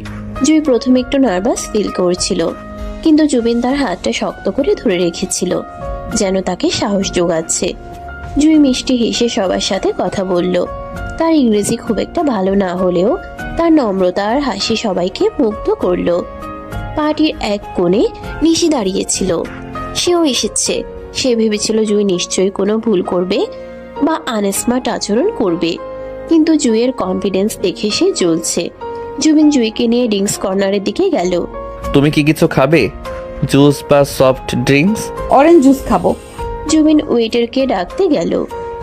Jui প্রথমে একটু নার্ভাস ফিল করছিল, কিন্তু জুবিন তার হাতটা শক্ত করে ধরে রেখেছিল। যেন তাকে সাহস যোগাচ্ছে। জুই মিষ্টি হেসে সবার সাথে কথা বলল। তার ইংরেজি খুব একটা ভালো না হলেও তার নম্রতা আর হাসি সবাইকে মুগ্ধ করলো। পার্টির এক কোণে নিশি দাঁড়িয়েছিল। সেও এসেছে। সে ভেবেছিল জুই নিশ্চয়ই কোনো ভুল করবে বা আনস্মার্ট আচরণ করবে, কিন্তু জুইয়ের কনফিডেন্স দেখে সে জ্বলছে। জুবিন জুইকে নিয়ে ড্রিঙ্কস কর্নারের দিকে গেল। তুমি কি কিছু খাবে? জুস বা সফট ড্রিঙ্কস? অরেঞ্জ জুস খাবো। জুবিন ওয়েটারকে ডাকতে গেল।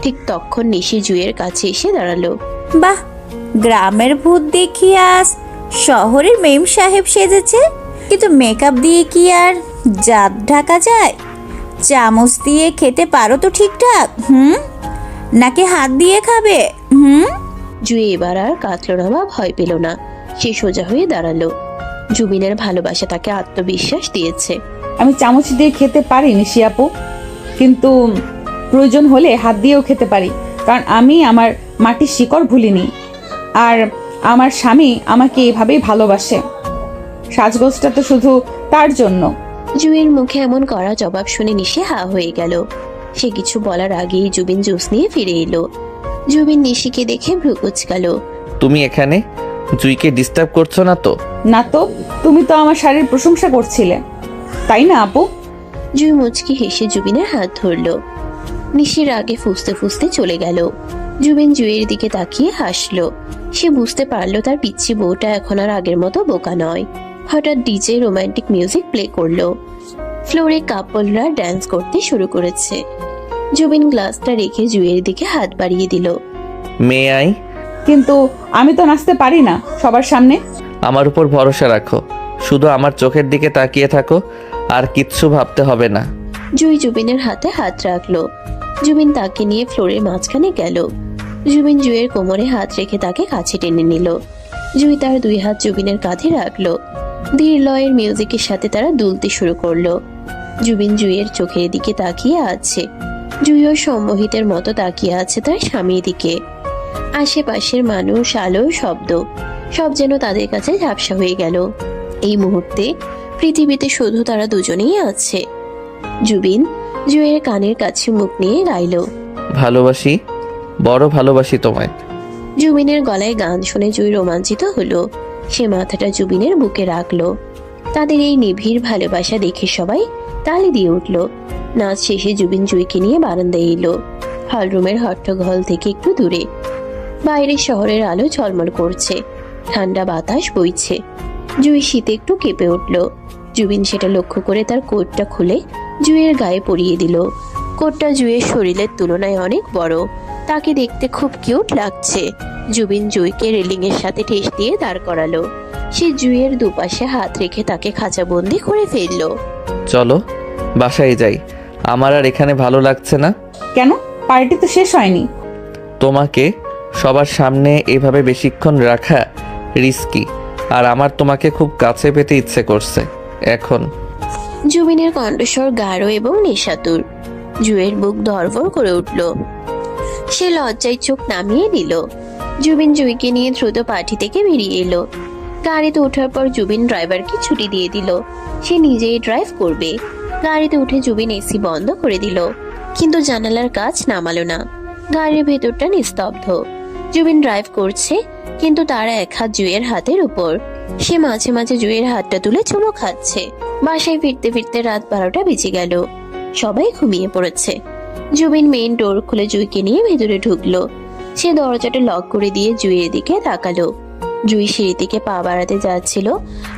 ঠিক তখন নিশি জুইয়ের কাছে এসে দাঁড়ালো। বাহ, গ্রামের ভূত দেখি আজ শহরের মেম সাহেব সেজেছে। কিন্তু মেকআপ দিয়ে কি আর জাত ঢাকা যায়? চামচ দিয়ে খেতে পারো তো ঠিকঠাক? নাকি হাত দিয়ে খাবে? জুই এবার আর কাতলো না বা ভয় পেল না। সে সোজা হয়ে দাঁড়ালো। জুবিনের ভালোবাসা তাকে আত্মবিশ্বাস দিয়েছে। আমি চামচ দিয়ে খেতে পারি নিশি আপু, কিন্তু প্রয়োজন হলে হাত দিয়েও খেতে পারি, কারণ আমি আমার মাটির শিকড় ভুলিনি। আর আমার স্বামী আমাকে এভাবেই ভালোবাসে। সাজগোজটা তো শুধু তার জন্য। জুইয়ের মুখে এমন কড়া জবাব শুনে নিশি হা হয়ে গেল। সে কিছু বলার আগেই জুবিন জুস নিয়ে ফিরে এলো। জুবিন নিশিকে দেখে ভ্রু কুঁচকালো। তুমি এখানে জুইকে ডিস্টার্ব করছো না তো? না তো, তুমি তো আমার শাড়ির প্রশংসা করছিলে, তাই না আপু? জুই মুচকি হেসে জুবিনের হাত ধরল। নিশির আগে ফুসতে ফুসতে চলে গেল। জুবিন জুইয়ের দিকে তাকিয়ে হাসলো। সে বুঝতে পারলো তার পিচ্ছি বউটা এখন আর আগের মতো বোকা নয়। হঠাৎ ডিজে রোমান্টিক মিউজিক প্লে করলো। ফ্লোরে কাপলরা ড্যান্স করতে শুরু করেছে। জুবিন গ্লাসটা রেখে জুইয়ের দিকে হাত বাড়িয়ে দিল। May I? কিন্তু আমি তো নাচতে পারি না সবার সামনে। আমার উপর ভরসা রাখো, শুধু আমার চোখের দিকে তাকিয়ে থাকো, আর কিচ্ছু ভাবতে হবে না। জুই জুবিনের হাতে হাত রাখলো। জুবিন তাকে নিয়ে ফ্লোরের মাঝখানে গেল। জুবিন জুইয়ের কোমরে হাত রেখে তাকে কাছে টেনে নিল। জুই তার দুই হাত জুবিনের কাঁধে রাখলো। ধীর লয়ের মিউজিকের সাথে তারা দুলতে শুরু করলো। জুবিন জুইয়ের চোখের দিকে তাকিয়ে আছে। জুইও সম্মোহিতের মতো তাকিয়ে আছে তার স্বামীর দিকে। আশেপাশের মানুষ, আলো, শব্দ সব যেন তাদের কাছে ঝাপসা হয়ে গেল। এই মুহূর্তে পৃথিবীতে শুধু তারা দুজনেই আছে। জুবিন জুইয়ের কানের কাছে মুখ নিয়ে গাইল, ভালোবাসি, বড় ভালোবাসি তোমায়। জুবিনের গলায় গান শুনে জুই রোমাঞ্চিত হলো। সে মাথাটা জুবিনের বুকে রাখলো। তাদের এই নিবিড় ভালোবাসা দেখে সবাই তালি দিয়ে উঠল। নাচ শেষে জুবিন জুইকে নিয়ে বারান্দায় এলো। হলরুমের হট্টগোল থেকে একটু দূরে। বাইরে শহরের আলো ঝলমল করছে, ঠান্ডা বাতাস বইছে। জুই শীতে একটু কেঁপে উঠল। জুবিন সেটা লক্ষ্য করে তার কোটটা খুলে জুইয়ের গায়ে পরিয়ে দিল। কোটটা জুইয়ের শরীরের তুলনায় অনেক বড়। তাকে দেখতে খুব কিউট লাগছে। জুবিন জুইকে রেলিং এর সাথে ঠেস দিয়ে দাঁড় করালো। সে জুইয়ের দুপাশে হাত রেখে তাকে খাঁচাবন্দি করে ফেললো। চলো বাসায় যাই, আমার আর এখানে ভালো লাগছে না। কেন? পার্টি তো শেষ হয়নি। তোমাকে সবার সামনে এভাবে বেশিক্ষণ রাখা রিস্কি, আর আমার তোমাকে খুব কাছে পেতে ইচ্ছে করছে এখন। জুবিনের কণ্ঠস্বর গাঢ় এবং নেশাতুর। জুইয়ের বুক ধড়ফড় করে উঠল। সে লজ্জায় চোখ নামিয়ে নিল। জুবিন জুইকে নিয়ে দ্রুত পার্টি থেকে বেরিয়ে এলো। গাড়িতে ওঠার পর জুবিন ড্রাইভারকে ছুটি দিয়ে দিল। সে নিজেই ড্রাইভ করবে। গাড়িতে উঠে জুবিন এসি বন্ধ করে দিল, কিন্তু জানালার কাচ নামালো না। গাড়ির ভেতরটা নিস্তব্ধ। জুবিন ড্রাইভ করছে, কিন্তু তার এক হাত জুইয়ের হাতের উপর। সে মাঝে মাঝে জুইয়ের হাতটা তুলে চুমো খাচ্ছে। বাসায় ফিরতে ফিরতে রাত 12টা বেজে গেল। সবাই ঘুমিয়ে পড়েছে। জুবিন মেইন ডোর খুলে জুইকে নিয়ে ভেতরে ঢুকলো। সে দরজাটা লক করে দিয়ে জুইয়ের দিকে তাকালো। জুই সিঁড়ি থেকে পা বাড়াতে যাচ্ছিল,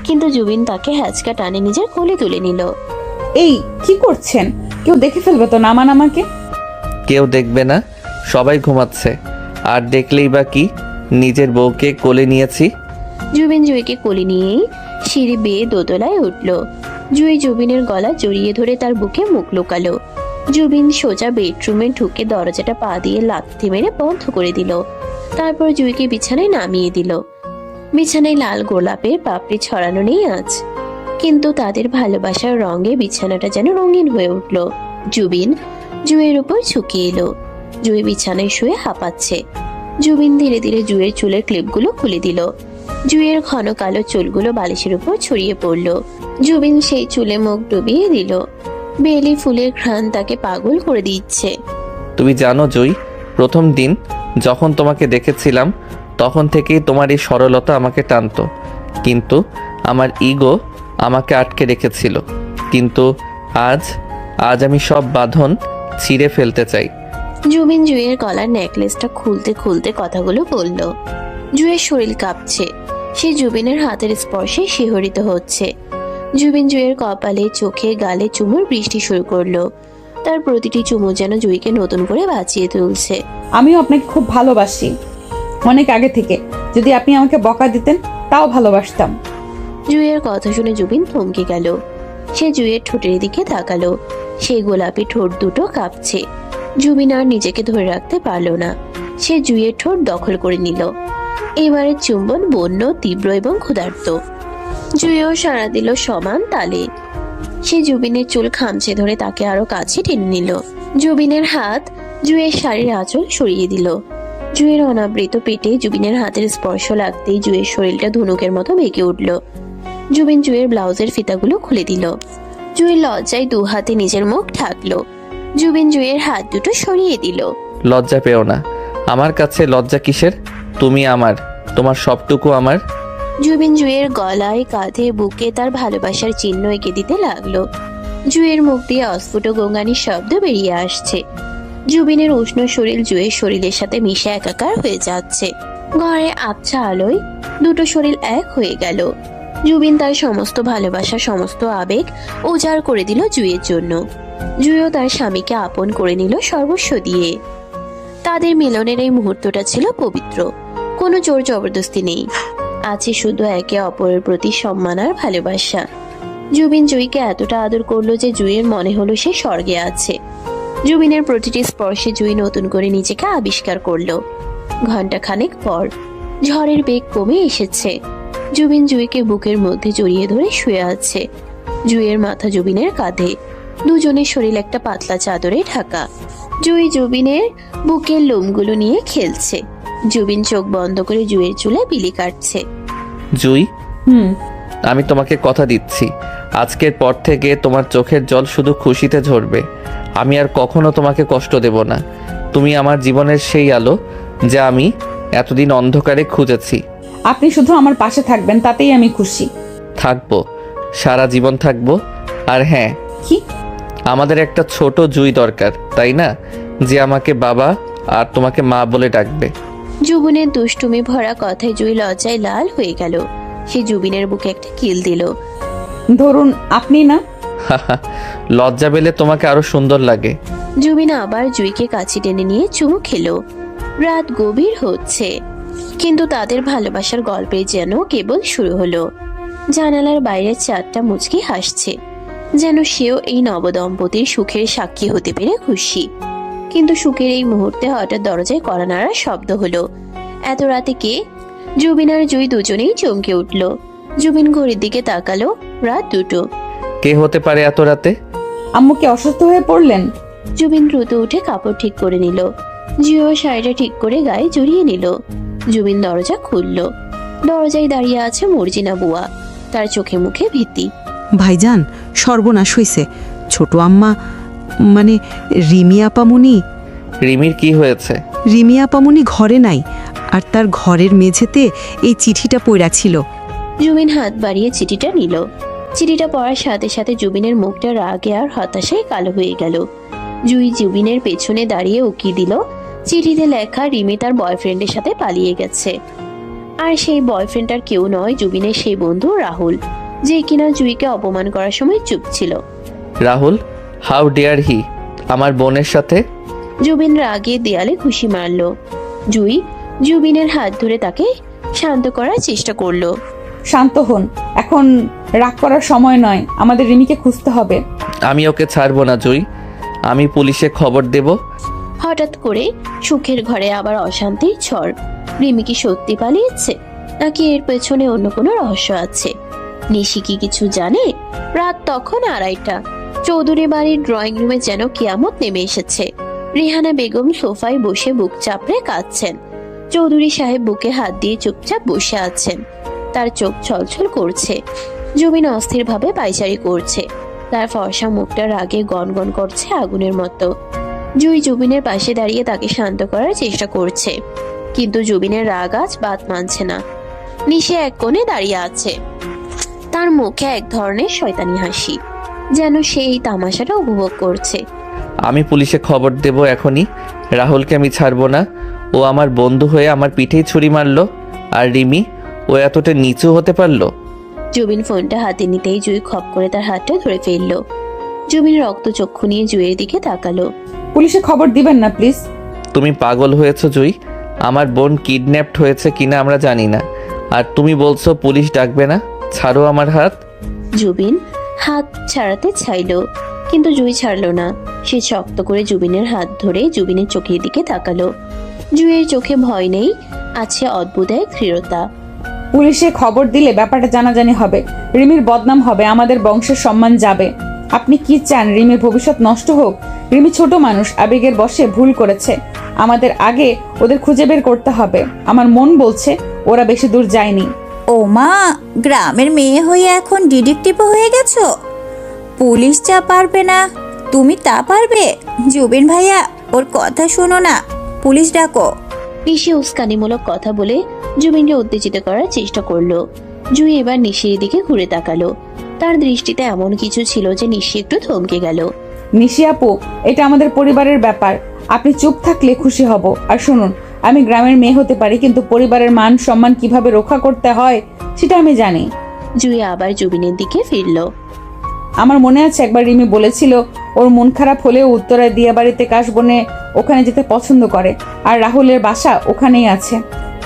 কিন্তু জুবিন তাকে হ্যাচকা টানে নিজের কোলে তুলে নিল। এই কি করছেন? কেউ দেখে ফেলবে তো নামান আমাকে। কেউ দেখবে না, সবাই ঘুমাচ্ছে, আর দেখলেই বা কি, নিজের বউকে কোলে নিয়েছি। জুবিন জুইকে কোলে নিয়েই সিঁড়ি বেয়ে দোতলায় উঠল। জুই জুবিনের গলা জড়িয়ে ধরে তার বুকে মুখ লুকালো। জুবিন সোজা বেডরুমে ঢুকে দরজাটা পা দিয়ে লাথি মেরে বন্ধ করে দিল। তারপর জুইকে বিছানায় নামিয়ে দিল। বিছানায় লাল গোলাপের পাপড়ি ছড়ানো নেই আজ, কিন্তু তাদের ভালোবাসার রঙে বিছানাটা যেন রঙিন হয়ে উঠল। জুবিন জুইয়ের উপর ঝুঁকে এলো। জুই বিছানায় শুয়ে হাঁপাচ্ছে। জুবিন ধীরে ধীরে জুইয়ের চুলের ক্লিপগুলো খুলে দিল। জুইয়ের ঘন কালো চুলগুলো বালিশের উপর ছড়িয়ে পড়ল। জুবিন সেই চুলে মুখ ডুবিয়ে দিল। বেলি ফুলের ঘ্রাণ তাকে পাগল করে দিচ্ছে। তুমি জানো জুই, প্রথম দিন যখন তোমাকে দেখেছিলাম তখন থেকেই তোমার এই সরলতা আমাকে টানতো, কিন্তু আমার ইগো আমাকে আটকে রেখেছিল। কিন্তু আজ আজ আমি সব বাঁধন ছিঁড়ে ফেলতে চাই। জুবিন জুইয়ের গলার নেকলেসটা খুলতে খুলতে কথাগুলো বলল। জুইয়ের শরীর কাঁপছে, সে জুবিনের হাতের স্পর্শে শিহরিত হচ্ছে। জুবিন জুইয়ের কপালে, চোখে, গালে চুমুর বৃষ্টি শুরু করলো। তার প্রতিটি চুমু যেন জুইকে নতুন করে বাঁচিয়ে তুলছে। আমিও আপনাকে খুব ভালোবাসি, অনেক আগে থেকে। যদি আপনি আমাকে বকা দিতেন তাও ভালোবাসতাম। জুইয়ের কথা শুনে জুবিন থমকে গেল। সে জুইয়ের ঠোঁটের দিকে তাকালো। সেই গোলাপি ঠোঁট দুটো কাঁপছে। জুবিন আর নিজেকে ধরে রাখতে পারল না। সে জুইয়ের ঠোঁট দখল করে নিল। এবারে চুম্বন বন্য, তীব্র এবং ক্ষুধার্ত। জুইও সাড়া দিল সমান তালে। সে জুবিনের চুল খামচে ধরে তাকে আরো কাছে টেনে নিল। জুবিনের হাত জুইয়ের শাড়ির আঁচল সরিয়ে দিল। জুইয়ের অনাবৃত পেটে জুবিনের হাতের স্পর্শ লাগতেই জুইয়ের শরীরটা ধনুকের মতো বেঁকে উঠল। জুবিন জুইয়ের ব্লাউজের ফিতাগুলো খুলে দিল। জুইয়ের লজ্জায় দু হাতে নিজের মুখ ঢাকলো। জুবিন জুইয়ের হাত দুটো সরিয়ে দিল। লজ্জা পেও না, আমার কাছে লজ্জা কিসের? তুমি আমার, তোমার সবটুকু আমার। জুবিন জুইয়ের গলায়, কাঁধে, বুকে তার ভালোবাসার চিহ্ন এঁকে দিতে লাগলো। জুইয়ের মুখ দিয়ে অস্ফুট গঙ্গানির শব্দ বেরিয়ে আসছে। জুবিনের উষ্ণ শরীর জুইয়ের শরীরের সাথে মিশে একাকার হয়ে যাচ্ছে। ঘরে আবছা আলোয় দুটো শরীর এক হয়ে গেল। জুবিন তার সমস্ত ভালোবাসা, সমস্ত আবেগ উজাড় করে দিল জুইয়ের জন্য। জুইও তার স্বামীকে আপন করে নিল সর্বস্ব দিয়ে। তাদের মিলনের এই মুহূর্তটা ছিল পবিত্র। কোনো জোর জবরদস্তি নেই, আছে শুধু একে অপরের প্রতি সম্মান আর ভালোবাসা। জুবিন জুইকে এতটা আদর করলো যে জুইয়ের মনে হলো সে স্বর্গে আছে। জুবিনের প্রতিটি স্পর্শে জুই নতুন করে নিজেকে আবিষ্কার করলো। ঘন্টাখানেক পর ঝড়ের বেগ কমে এসেছে। জুবিন জুইকে বুকের মধ্যে জড়িয়ে ধরে শুয়ে আছে। জুইয়ের মাথা জুবিনের কাঁধে, দুজনের শরীর একটা পাতলা চাদরে ঢাকা। জুই জুবিনের বুকের লোমগুলো নিয়ে খেলছে। জুবিন চোখ বন্ধ করে জুইয়ের চুলে বিলি কাটছে। জুই, আমি তোমাকে কথা দিচ্ছি, আজকের পর থেকে তোমার চোখের জল শুধু খুশিতে ঝরবে। আমি আর কখনো তোমাকে কষ্ট দেব না। তুমি আমার জীবনের সেই আলো যা আমি এতদিন অন্ধকারে খুঁজেছি। আপনি শুধু আমার পাশে থাকবেন, তাতেই আমি খুশি। থাকবো, সারা জীবন থাকবো। আর হ্যাঁ, কি? আমাদের একটা ছোট জুই দরকার, তাই না? যে আমাকে বাবা আর তোমাকে মা বলে ডাকবে। জুবিনের দুষ্টুমি ভরা কথায় জুই লজ্জায় লাল হয়ে গেল। সে জুবিনের বুকে একটা কিল দিল। ধরুন আপনি না। লজ্জা পেলে তোমাকে আরো সুন্দর লাগে। জুবিন আবার জুইকে কাছে টেনে নিয়ে চুমু খেলো। রাত গভীর হচ্ছে, কিন্তু তাদের ভালোবাসার গল্পে যেন কেবল শুরু হলো। জানালার বাইরে চাঁদটা মুচকি হাসছে, যেন সেও এই নবদম্পতির সুখের সাক্ষী হতে পেরে খুশি। কিন্তু সুখের এই মুহূর্তে হঠাৎ দরজায় কড়া নাড়ার শব্দ হলো। এত রাতে কে? জুবিন আর জুই দুজনেই চমকে উঠল। জুবিন ঘড়ির দিকে তাকালো, রাত 2টো। কে হতে পারে এত রাতে? আম্মু কি অসুস্থ হয়ে পড়লেন? জুবিন দ্রুত উঠে কাপড় ঠিক করে নিল। জিও শাড়িটা ঠিক করে গায়ে জড়িয়ে নিল। জুবিন দরজা খুলল। দরজায় দাঁড়িয়ে আছে মর্জিনা বুয়া, তার চোখে মুখে ভীতি। ভাইজান, সর্বনাশ হইছে। ছোট আম্মা মানে রিমি আপামনি। রিমির কি হয়েছে? রিমি আপামনি ঘরে নাই, আর তার ঘরের মেঝেতে এই চিঠিটা পড়া ছিল। জুবিন হাত বাড়িয়ে চিঠিটা নিল। চিঠিটা পড়ার সাথে সাথে জুবিনের মুখটা রাগে আর হতাশায় কালো হয়ে গেল। জুই জুবিনের পেছনে দাঁড়িয়ে উকি দিল। চিঠিতে লেখা রিমি তার বয়ফ্রেন্ডের সাথে পালিয়ে গেছে। আর সেই বয়ফ্রেন্ডটার কেউ নয়, জুবিনের সেই বন্ধু রাহুল, যে কিনা জুইকে অপমান করার সময় চুপ ছিল। রাহুল? হাউ ডেয়ার হি আমার বোনের সাথে? জুবিন রাগে দেয়ালে ঘুষি মারল। জুই জুবিনের হাত ধরে তাকে শান্ত করার চেষ্টা করলো। শান্ত হন, এখন রাগ করার সময় নয়, আমাদের রিমিকে খুঁজতে হবে। আমি ওকে ছাড়বো না জুই, আমি পুলিশে খবর দেব। হঠাৎ করে সুখের ঘরে আবার অশান্তির ঝড়। রিমি কি সত্যি পালিয়েছে, নাকি এর পেছনে অন্য কোনো রহস্য আছে? নিশি কি কিছু জানে? রাত তখন 2:30। চৌধুরী বাড়ির ড্রয়িং রুমে যেন কিয়ামত নেমে এসেছে। রেহানা বেগম সোফায় বসে বুক চাপড়ে কাঁদছেন। চৌধুরী সাহেব বুকে হাত দিয়ে চুপচাপ বসে আছেন। তার চোখ ছলছল করছে। জুবিন অস্থিরভাবে পায়চারি করছে। তার ফর্সা মুখটা রাগে গনগন করছে আগুনের মতো। জুই জুবিনের পাশে দাঁড়িয়ে তাকে শান্ত করার চেষ্টা করছে, কিন্তু জুবিনের রাগ আজ বাত মানছে না। নিশি এক কোণে দাঁড়িয়ে আছে, তার মুখে এক ধরনের শয়তানি হাসি, যেন সেই তামাশাটা উপভোগ করছে। আমি পুলিশে খবর দেব এখনই। রাহুলকে আমি ছাড়বো না। ও আমার বন্ধু হয়ে আমার পিঠেই ছুরি মারলো। আর রিমি, ও এতটা নিচু হতে পারলো? জুবিন ফোনটা হাতে নিতেই জুই খপ করে তার হাতটা ধরে ফেললো। জুবিন রক্তচক্ষু নিয়ে জুইয়ের দিকে তাকালো। পুলিশে খবর দিবেন না প্লিজ। তুমি পাগল হয়েছো জুই? আমার বোন কিডন্যাপড হয়েছে কিনা আমরা জানি না, আর তুমি বলছো পুলিশ ডাকবে না? ছাড়ো আমার হাত। জুবিন হাত ছাড়াতে চাইলো, কিন্তু জুই ছাড়লো না। সে শক্ত করে জুবিনের হাত ধরে জুবিনের চোখের দিকে তাকালো। জুইয়ের চোখে ভয় নেই, আছে অদ্ভুত এক দৃঢ়তা। পুলিশে খবর দিলে ব্যাপারটা জানাজানি হবে, রিমির বদনাম হবে, আমাদের বংশের সম্মান যাবে। আপনি কি চান রিমির ভবিষ্যৎ নষ্ট হোক? রিমি ছোট মানুষ, আবেগের বশে ভুল করেছে। আমাদের আগে ওদের খুঁজে বের করতে হবে। আমার মন বলছে ওরা বেশি দূর যায়নি। ও মা, গ্রামের মেয়ে হয়ে এখন ডিটেকটিভ হয়ে গেছো? পুলিশ যা পারবে না তুমি তা পারবে? জুবিন ভাইয়া, ওর কথা শোনো না, পুলিশ ডাকো। নিশি উস্কানিমূলক কথা বলে জুবিনকে উত্তেজিত করার চেষ্টা করলো। জুই এবার নিশির দিকে ঘুরে তাকালো। তার দৃষ্টিতে এমন কিছু ছিল যে নিশি একটু থমকে গেল। নিশি আপু, এটা আমাদের পরিবারের ব্যাপার। আপনি চুপ থাকলে খুশি হব। আর শুনুন, আমি গ্রামের মেয়ে হতে পারি, কিন্তু পরিবারের মান সম্মান কিভাবে রক্ষা করতে হয় সেটা আমি জানি। জুই আবার জুবিনের দিকে ফিরল। আমার মনে আছে একবার রিমি বলেছিল ওর মন খারাপ হলেও উত্তরায় দিয়া বাড়িতে কাশবনে ওখানে যেতে পছন্দ করে, আর রাহুলের বাসা ওখানেই আছে।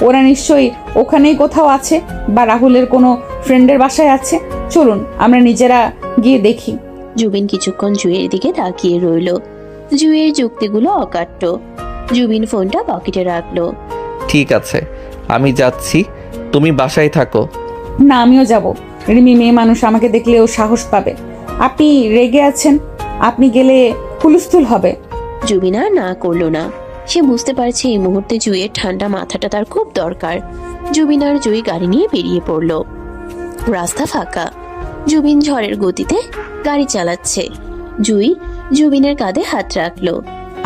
ওরা নিশ্চয়ই ওখানেই কোথাও আছে, বা রাহুলের কোনো ফ্রেন্ডের বাসায় আছে। চলুন আমরা নিজেরা গিয়ে দেখি। জুবিন কিছুক্ষণ জুইয়ের দিকে তাকিয়ে রইল। জুইয়ের যুক্তিগুলো অকাট্য। জুবিন ফোনটা পকেটে রাখলো। ঠিক আছে, আমি যাচ্ছি, তুমি বাসায় থাকো। না, আমিও যাব। রিমি মেয়ে মানুষ, আমাকে দেখলে ও সাহস পাবে। আপনি রেগে আছেন, আপনি গেলে হুলস্থুল হবে। জুবিন আর না করলো না। সে বুঝতে পারছে এই মুহূর্তে জুইয়ের ঠান্ডা মাথাটা তার খুব দরকার। জুবিন আর জুই গাড়ি নিয়ে বেরিয়ে পড়লো। রাস্তা ফাঁকা। জুবিন ঝড়ের গতিতে গাড়ি চালাচ্ছে। জুই জুবিনের কাঁধে হাত রাখলো।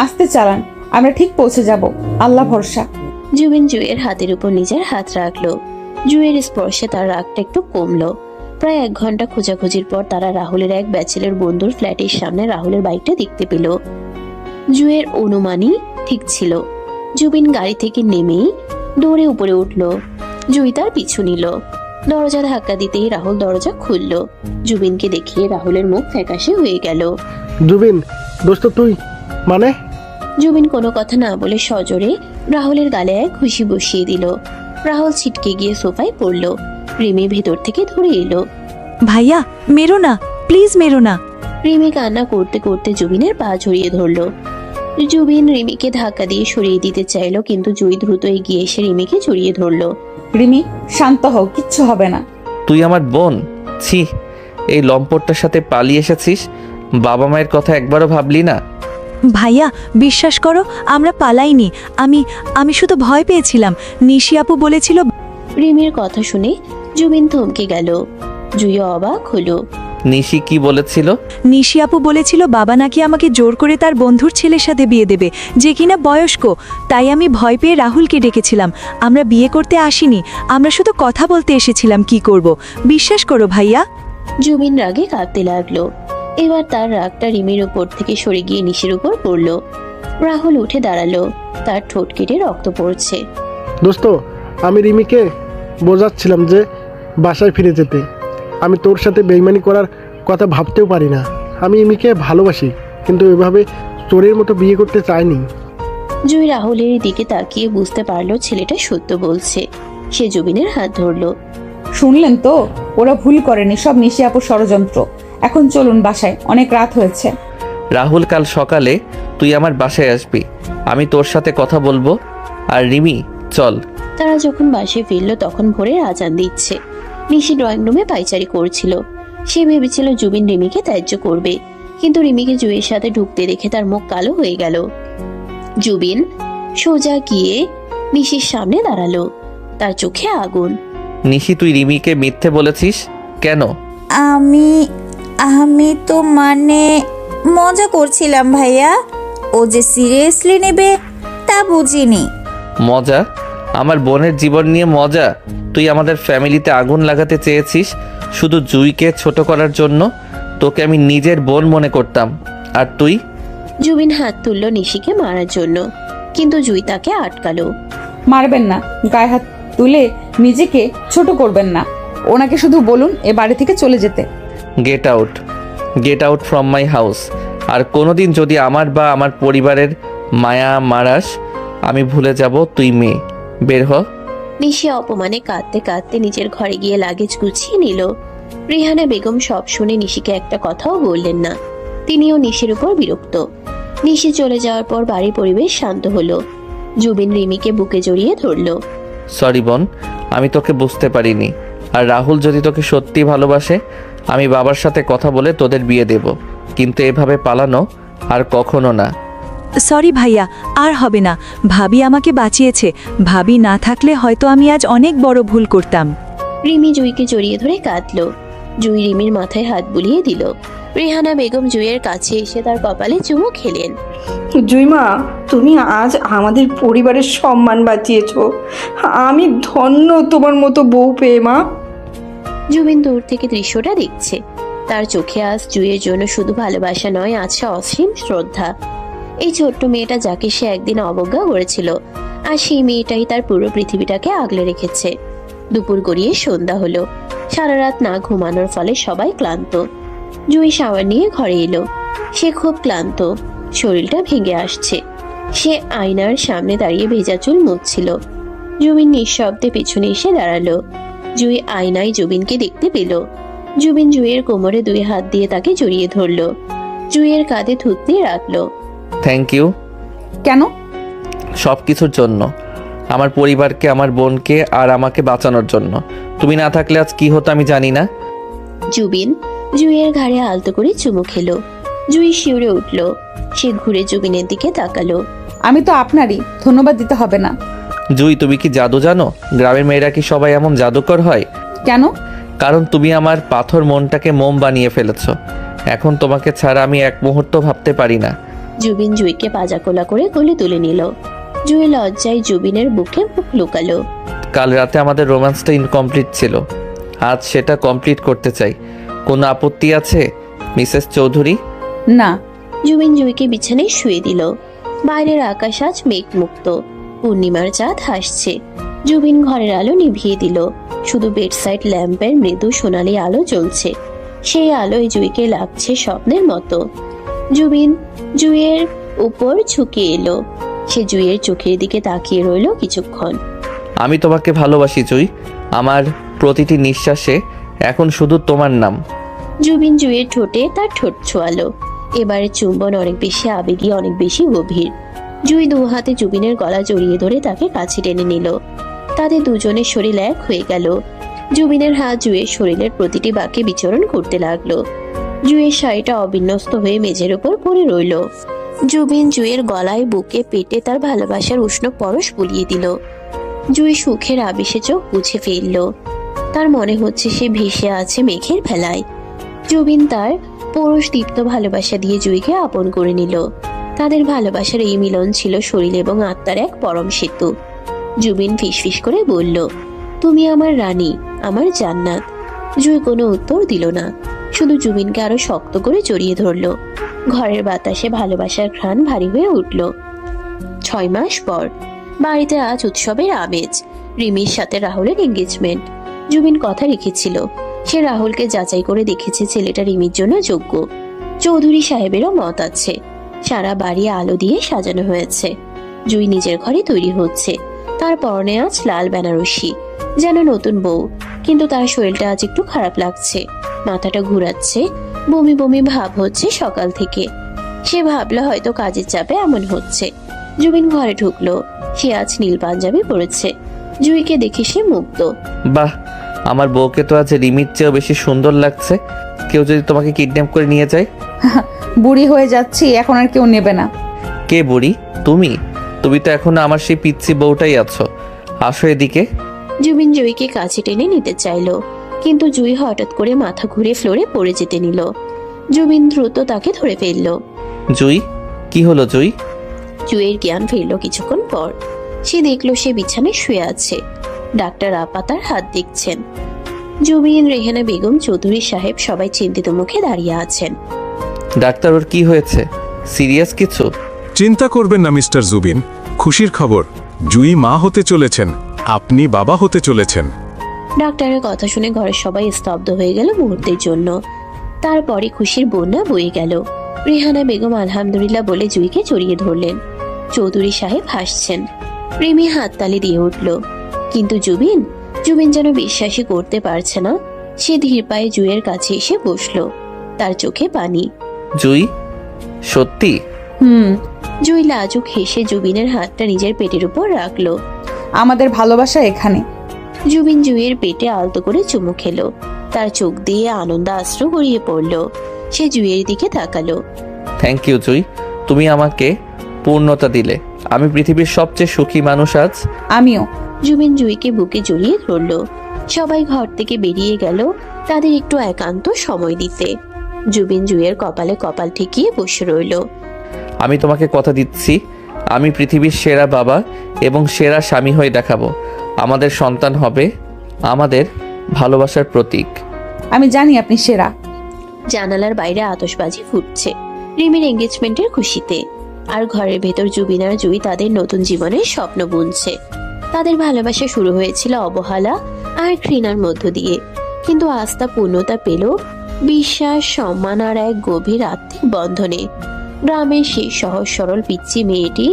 আস্তে চালান, আমরা ঠিক পৌঁছে যাব, আল্লাহ ভরসা। জুবিন জুইয়ের হাতের উপর নিজের হাত রাখলো। জুইয়ের স্পর্শে তার রাগটা একটু কমলো। প্রায় 1 ঘন্টা খোঁজাখুঁজির পর তারা রাহুলের এক ব্যাচেলর বন্ধুর ফ্ল্যাটের সামনে রাহুলের বাইকটা দেখতে পেল। জুইয়ের অনুমানই ঠিক ছিল। জুবিন গাড়ি থেকে নেমেই দৌড়ে উপরে উঠল। জুই তার পিছু নিল। দরজা ধাক্কা দিতেই রাহুল দরজা খুলল। জুবিনকে দেখিয়ে রাহুলের মুখ ফ্যাকাশে হয়ে গেল। জুবিন, দোস্ত তুই মানে? জুবিন কোনো কথা না বলে সজোরে রাহুলের গালে এক ঘুষি বসিয়ে দিল। রাহুল ছিটকে গিয়ে সোফায় পড়ল। রিমি ভেতর থেকে ধরে এলো। ভাইয়া, মেরো না, প্লিজ মেরো না। রিমি কান্না করতে করতে জুবিনের পা জড়িয়ে ধরল। জুবিন রিমিকে ধাক্কা দিয়ে সরিয়ে দিতে চাইলো, কিন্তু জুই দ্রুত এগিয়ে এসে রিমিকে জড়িয়ে ধরলো। রিমি, শান্ত হও, কিচ্ছু হবে না। তুই আমার বোন? ছি, এই লম্পটটার সাথে পালিয়ে এসেছিস। বাবা মায়ের কথা একবারও ভাবলি না? ভাইয়া, বিশ্বাস করো, আমরা পালাইনি। আমি শুধু ভয় পেয়েছিলাম। নিশি আপু বলেছিল। রিমির কথা শুনে জুবিন থমকে গেল। জুই অবাক হলো। নিশি কি বলেছিল? নিশি আপু বলেছিল বাবা নাকি আমাকে জোর করে তার বন্ধুর ছেলের সাথে বিয়ে দেবে, যে কিনা বয়স্ক। তাই আমি ভয় পেয়ে রাহুলকে ডেকেছিলাম। আমরা বিয়ে করতে আসিনি, আমরা শুধু কথা বলতে এসেছিলাম কি করব। বিশ্বাস করো ভাইয়া। জুবিন রাগে কাঁপতে লাগলো। এবার তার রাগটা রিমির উপর থেকে সরে গিয়ে নিশির উপর পড়লো। রাহুল উঠে দাঁড়ালো। তার ঠোঁট কেটে রক্ত পড়ছে। দোস্ত, আমি রিমিকে বোঝাচ্ছিলাম যে বাসায় ফিরে যেতে। আমি তোর সাথে বেইমানি করার কথা ভাবতেও পারি না। আমি রিমিকে ভালোবাসি, কিন্তু এভাবে চোরের মতো বিয়ে করতে চাইনি। জুই রাহুলের দিকে তাকিয়ে বুঝতে পারলো ছেলেটা সত্য বলছে। সে জুবিনের হাত ধরলো। শুনলেন তো, ওরা ভুল করেনি, সব নিশি আপুর ষড়যন্ত্র। এখন চলুন বাসায়, অনেক রাত হয়েছে। রাহুল, কাল সকালে তুই আমার বাসায় আসবি, আমি তোর সাথে কথা বলবো। আর রিমি, চল। তারা যখন বাসায় ফিরল তখন ভোরের আজান দিচ্ছে। নিশি ড্রয়িং রুমে পাইচারি করছিল। সে ভেবেছিল জুবিন রিমিকে ত্যায্য করবে, কিন্তু রিমিকে জুইয়ের সাথে ঢুকতে দেখে তার মুখ কালো হয়ে গেল। জুবিন সোজা গিয়ে নিশির সামনে দাঁড়ালো। তার চোখে আগুন। নিশি, তুই রিমিকে মিথ্যে বলেছিস কেন? আমি তো মানে মজা করছিলাম ভাইয়া, ও যে সিরিয়াসলি নেবে তা বুঝিনি। মজা? আমার বোনের জীবন নিয়ে মজা? তুই আমাদের ফ্যামিলিতে আগুন লাগাতে চেয়েছিস শুধু জুইকে ছোট করার জন্য। তোকে আমি নিজের বোন মনে করতাম, আর তুই? জুবিন হাত তুলল নিশিকে মারার জন্য, কিন্তু জুই তাকে আটকালো। মারবেন না, গায়ে হাত তুলে নিজেকে ছোট করবেন না। ওনাকে শুধু বলুন এ বাড়ি থেকে চলে যেতে। Get out, get out from my house. আর কোনোদিন যদি আমার বা আমার পরিবারের মায়া মারাস, আমি ভুলে যাব তুই মেয়ে। বের হ। নিশি অপমানে কাঁদতে কাঁদতে নিজের ঘরে গিয়ে লাগেজ গুছিয়ে নিল। রেহানা বেগম সব শুনে নিশিকে একটা কথাও বললেন না। তিনিও নিশির উপর বিরক্ত। নিশি চলে যাওয়ার পর বাড়ির পরিবেশ শান্ত হলো। জুবিন রিমিকে বুকে জড়িয়ে ধরল। সরি বোন, আমি তোকে বুঝতে পারিনি। আর রাহুল যদি তোকে সত্যি ভালোবাসে, আমি বাবার সাথে কথা বলে তোদের বিয়ে দেব, কিন্তু এভাবে পালানো আর কখনো না। সরি ভাইয়া, আর হবে না। ভাবি আমাকে বাঁচিয়েছে। ভাবি না থাকলে হয়তো আমি আজ অনেক বড় ভুল করতাম। রিমি জুইকে জড়িয়ে ধরে কাঁদল। জুই রিমির মাথায় হাত বুলিয়ে দিল। রেহানা বেগম জুইয়ের কাছে এসে তার কপালে চুমু খেলেন। জুইমা, তুমি আজ আমাদের পরিবারের সম্মান বাঁচিয়েছো। আমি ধন্য তোমার মতো বউ পেয়ে মা। জুবিন দূর থেকে দৃশ্যটা দেখছে। তার চোখে আজ জুইয়ের জন্য শুধু ভালোবাসা নয়, আছে অসীম শ্রদ্ধা। এই ছোট্ট মেয়েটা যাকে সে একদিন অবজ্ঞা করেছিল, আর সেই মেয়েটাই তার পুরো পৃথিবীটাকে আগলে রেখেছে। দুপুর গড়িয়ে সন্ধ্যা হলো। সারা রাত না ঘুমানোর ফলে সবাই ক্লান্ত। জুই শাওয়ার নিয়ে ঘরে এলো। সে খুব ক্লান্ত, শরীরটা ভেঙে আসছে। সে আয়নার সামনে দাঁড়িয়ে ভেজা চুল মুছছিল। জুবিন নিঃশব্দে পেছনে এসে দাঁড়ালো। জুই আয়নায় জুবিনকে দেখতে পেল। জুবিন জুইয়ের কোমরে দুই হাত দিয়ে তাকে জড়িয়ে ধরলো। জুইয়ের কাঁধে থুতনি রাখলো। Thank you. কেন? সব কিছুর জন্য, আমার পরিবারকে, আমার বোনকে আর আমাকে বাঁচানোর জন্য। তুমি না থাকলে আজ কি হতো আমি জানি না। জুবিন জুইয়ের ঘাড়ে আলতো করে চুমু খেলো। জুই শিউরে উঠল। সে ঘুরে জুবিনের দিকে তাকালো। আমি তো আপনারই, ধন্যবাদ দিতে হবে না। জুই, তুমি কি জাদু জানো? গ্রামের মেয়েরা কি সবাই এমন জাদুকর হয়? কেন? কারণ তুমি আমার পাথর মনটাকে মোম বানিয়ে ফেলেছো। এখন তোমাকে ছাড়া আমি এক মুহূর্ত ভাবতে পারি না। জুবিন জুইকে পাজাকোলা করে কোলে তুলে নিল। জুই লজ্জায় জুবিনের বুকে মুখ লুকালো। কাল রাতে আমাদের রোম্যান্সটা ইনকমপ্লিট ছিল, আজ সেটা কমপ্লিট করতে চাই। কোনো আপত্তি আছে মিসেস চৌধুরী? না। জুবিন জুইকে বিছানায় শুয়ে দিল। বাইরের আকাশ আজ মেঘমুক্ত। পূর্ণিমার চাঁদ হাসছে। জুবিন ঘরের আলো নিভিয়ে দিল। শুধু বেডসাইড ল্যাম্পের মৃদু সোনালি আলো জ্বলছে। সেই আলোয় জুইকে লাগছে স্বপ্নের মতো। জুবিন জুইয়ের উপর ঝুঁকে এলো। সে জুইয়ের চোখের দিকে তাকিয়ে রইল কিছুক্ষণ। আমি তোমাকে ভালোবাসি জুই। আমার প্রতিটি নিঃশ্বাসে এখন শুধু তোমার নাম। জুবিন জুইয়ের ঠোঁটে তার ঠোঁট ছোঁয়ালো। এবারে চুম্বন অনেক বেশি আবেগী, অনেক বেশি গভীর। জুই দু হাতে জুবিনের গলা জড়িয়ে ধরে তাকে কাছে টেনে নিল। তাদের দুজনের শরীর এক হয়ে গেল। জুবিনের হাত জুইয়ের শরীরের প্রতিটি বাঁকে বিচরণ করতে লাগলো। জুইয়ের শাড়িটা অবিন্যস্ত হয়ে মেঝের উপর পড়ে রইল। জুবিন জুইয়ের গলায়, বুকে, পেটে তার ভালোবাসার উষ্ণ পরশ বুলিয়ে দিল। জুই সুখের আবেশে চোখ বুঝে ফেলল। তার মনে হচ্ছে সে ভেসে আছে মেঘের ভেলায়। জুবিন তার পরশ দীপ্ত ভালোবাসা দিয়ে জুইকে আপন করে নিল। তাদের ভালোবাসার এই মিলন ছিল শরীর এবং আত্মার এক পরম সেতু। জুবিন ফিসফিস করে বলল, তুমি আমার রানী, আমার জান্নাত। জুই কোনো উত্তর দিল না, শুধু জুবিনকে আরো শক্ত করে জড়িয়ে ধরল। ঘরের বাতাসে ভালোবাসার ঘ্রাণ ভারী হয়ে উঠল। 6 মাস পর বাড়িতে আজ উৎসবের আমেজ। রিমির সাথে রাহুলের এঙ্গেজমেন্ট। জুবিন কথা রেখেছিল। সে রাহুলকে যাচাই করে দেখেছে ছেলেটা রিমির জন্য যোগ্য। চৌধুরী সাহেবেরও মত আছে। সারা বাড়ি আলো দিয়ে সাজানো হয়েছে। জুই নিজের ঘরে তৈরি হচ্ছে। তার পরনে আজ লাল বেনারসি, যেন নতুন বউ। কিন্তু তার শরীরটা আজ একটু খারাপ লাগছে। মাথাটা ঘুরাচ্ছে, বমি বমি ভাব হচ্ছে সকাল থেকে। সে ভাবলো হয়তো কাজের চাপে এমন হচ্ছে। জুবিন ঘরে ঢুকলো। সে আজ নীল পাঞ্জাবি পরেছে। জুইকে দেখে সে মুগ্ধ। বাহ, আমার বউকে তো আজ রিমির চেয়েও বেশি সুন্দর লাগছে। কেউ যদি তোমাকে কিডন্যাপ করে নিয়ে যায়? বুড়ি হয়ে যাচ্ছি, এখন আর কেউ নেবে না। কে বুড়ি? তুমি তুমি তো এখনো আমার সেই পিচ্ছি বউটাই আছো। আসো এদিকে। জুবিন জুইকে কাছে টেনে নিতে চাইলো। কিন্তু জুই হঠাৎ করে মাথা ঘুরে ফ্লোরে পড়ে যেতে নিল। জুবিন দ্রুত তাকে ধরে ফেলল। জুই, কি হলো জুই? জুইয়ের জ্ঞান ফিরল কিছুক্ষণ পর। সে দেখলো সে বিছানায় শুয়ে আছে। ডাক্তার আপা তার হাত দেখছেন। জুবিন, রেহানা বেগম, চৌধুরী সাহেব সবাই চিন্তিত মুখে দাঁড়িয়ে আছেন। ডাক্তার, ওর কি হয়েছে? সিরিয়াস কিছু? চিন্তা করবেন না মিস্টার জুবিন, খুশির খবর, জুই মা হতে চলেছেন, আপনি বাবা হতে চলেছেন। ডাক্তারের কথা শুনে ঘরের সবাই স্তব্ধ হয়ে গেল মুহূর্তের জন্য। তারপরে খুশির বন্যা বয়ে গেল। রেহানা বেগম আলহামদুলিল্লাহ বলে জুইকে জড়িয়ে ধরলেন। চৌধুরী সাহেব হাসছেন। রিমি হাততালি দিয়ে উঠল। কিন্তু জুবিন যেন বিশ্বাসই করতে পারছে না। সে ধীর পায়ে জুইয়ের কাছে এসে বসলো। তার চোখে পানি। জুই, সত্যি? জুই লাজুক হেসে জুবিনের হাতটা নিজের পেটের উপর রাখলো। আমাদের ভালোবাসা এখানে। জুবিন জুইয়ের পেটে আলতো করে চুমু খেলো। তার চোখ দিয়ে আনন্দ অশ্রু গড়িয়ে পড়লো। সে জুইয়ের দিকে তাকালো। থ্যাংক ইউ জুই, তুমি আমাকে পূর্ণতা দিলে। আমি পৃথিবীর সবচেয়ে সুখী মানুষ আজ। আমিও। জুবিন জুইকে বুকে জড়িয়ে ধরলো। সবাই ঘর থেকে বেরিয়ে গেল তাদের একটু একান্ত সময় দিতে। জুবিন জুইয়ের কপালে কপাল ঠেকিয়ে বসে রইল। আমি তোমাকে কথা দিচ্ছি, আমি পৃথিবীর সেরা বাবা এবং সেরা স্বামী হয়ে দেখাবো। আমাদের সন্তান হবে আমাদের ভালোবাসার প্রতীক। আমি জানি আপনি সেরা। জানালার বাইরে আতশবাজি ফুটছে রিমির এঙ্গেজমেন্টের খুশিতে। আর ঘরের ভেতর জুবিন আর জুই তাদের নতুন জীবনের স্বপ্ন বুনছে। তাদের ভালোবাসা শুরু হয়েছিল অবহেলা আর ঘৃণার মধ্য দিয়ে, কিন্তু আস্থা পূর্ণতা পেল বিশ্বাস, সম্মান আর এক গভীর আত্মিক বন্ধনে। গ্রামের সেই সহজ সরল পিচ্চি মেয়েটি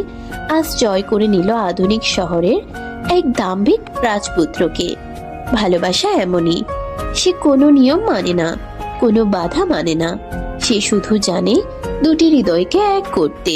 আজ জয় করে নিল আধুনিক শহরের এক দাম্ভিক রাজপুত্রকে। ভালোবাসা এমনই, সে কোনো নিয়ম মানে না, কোনো বাধা মানে না। সে শুধু জানে দুটি হৃদয়কে এক করতে।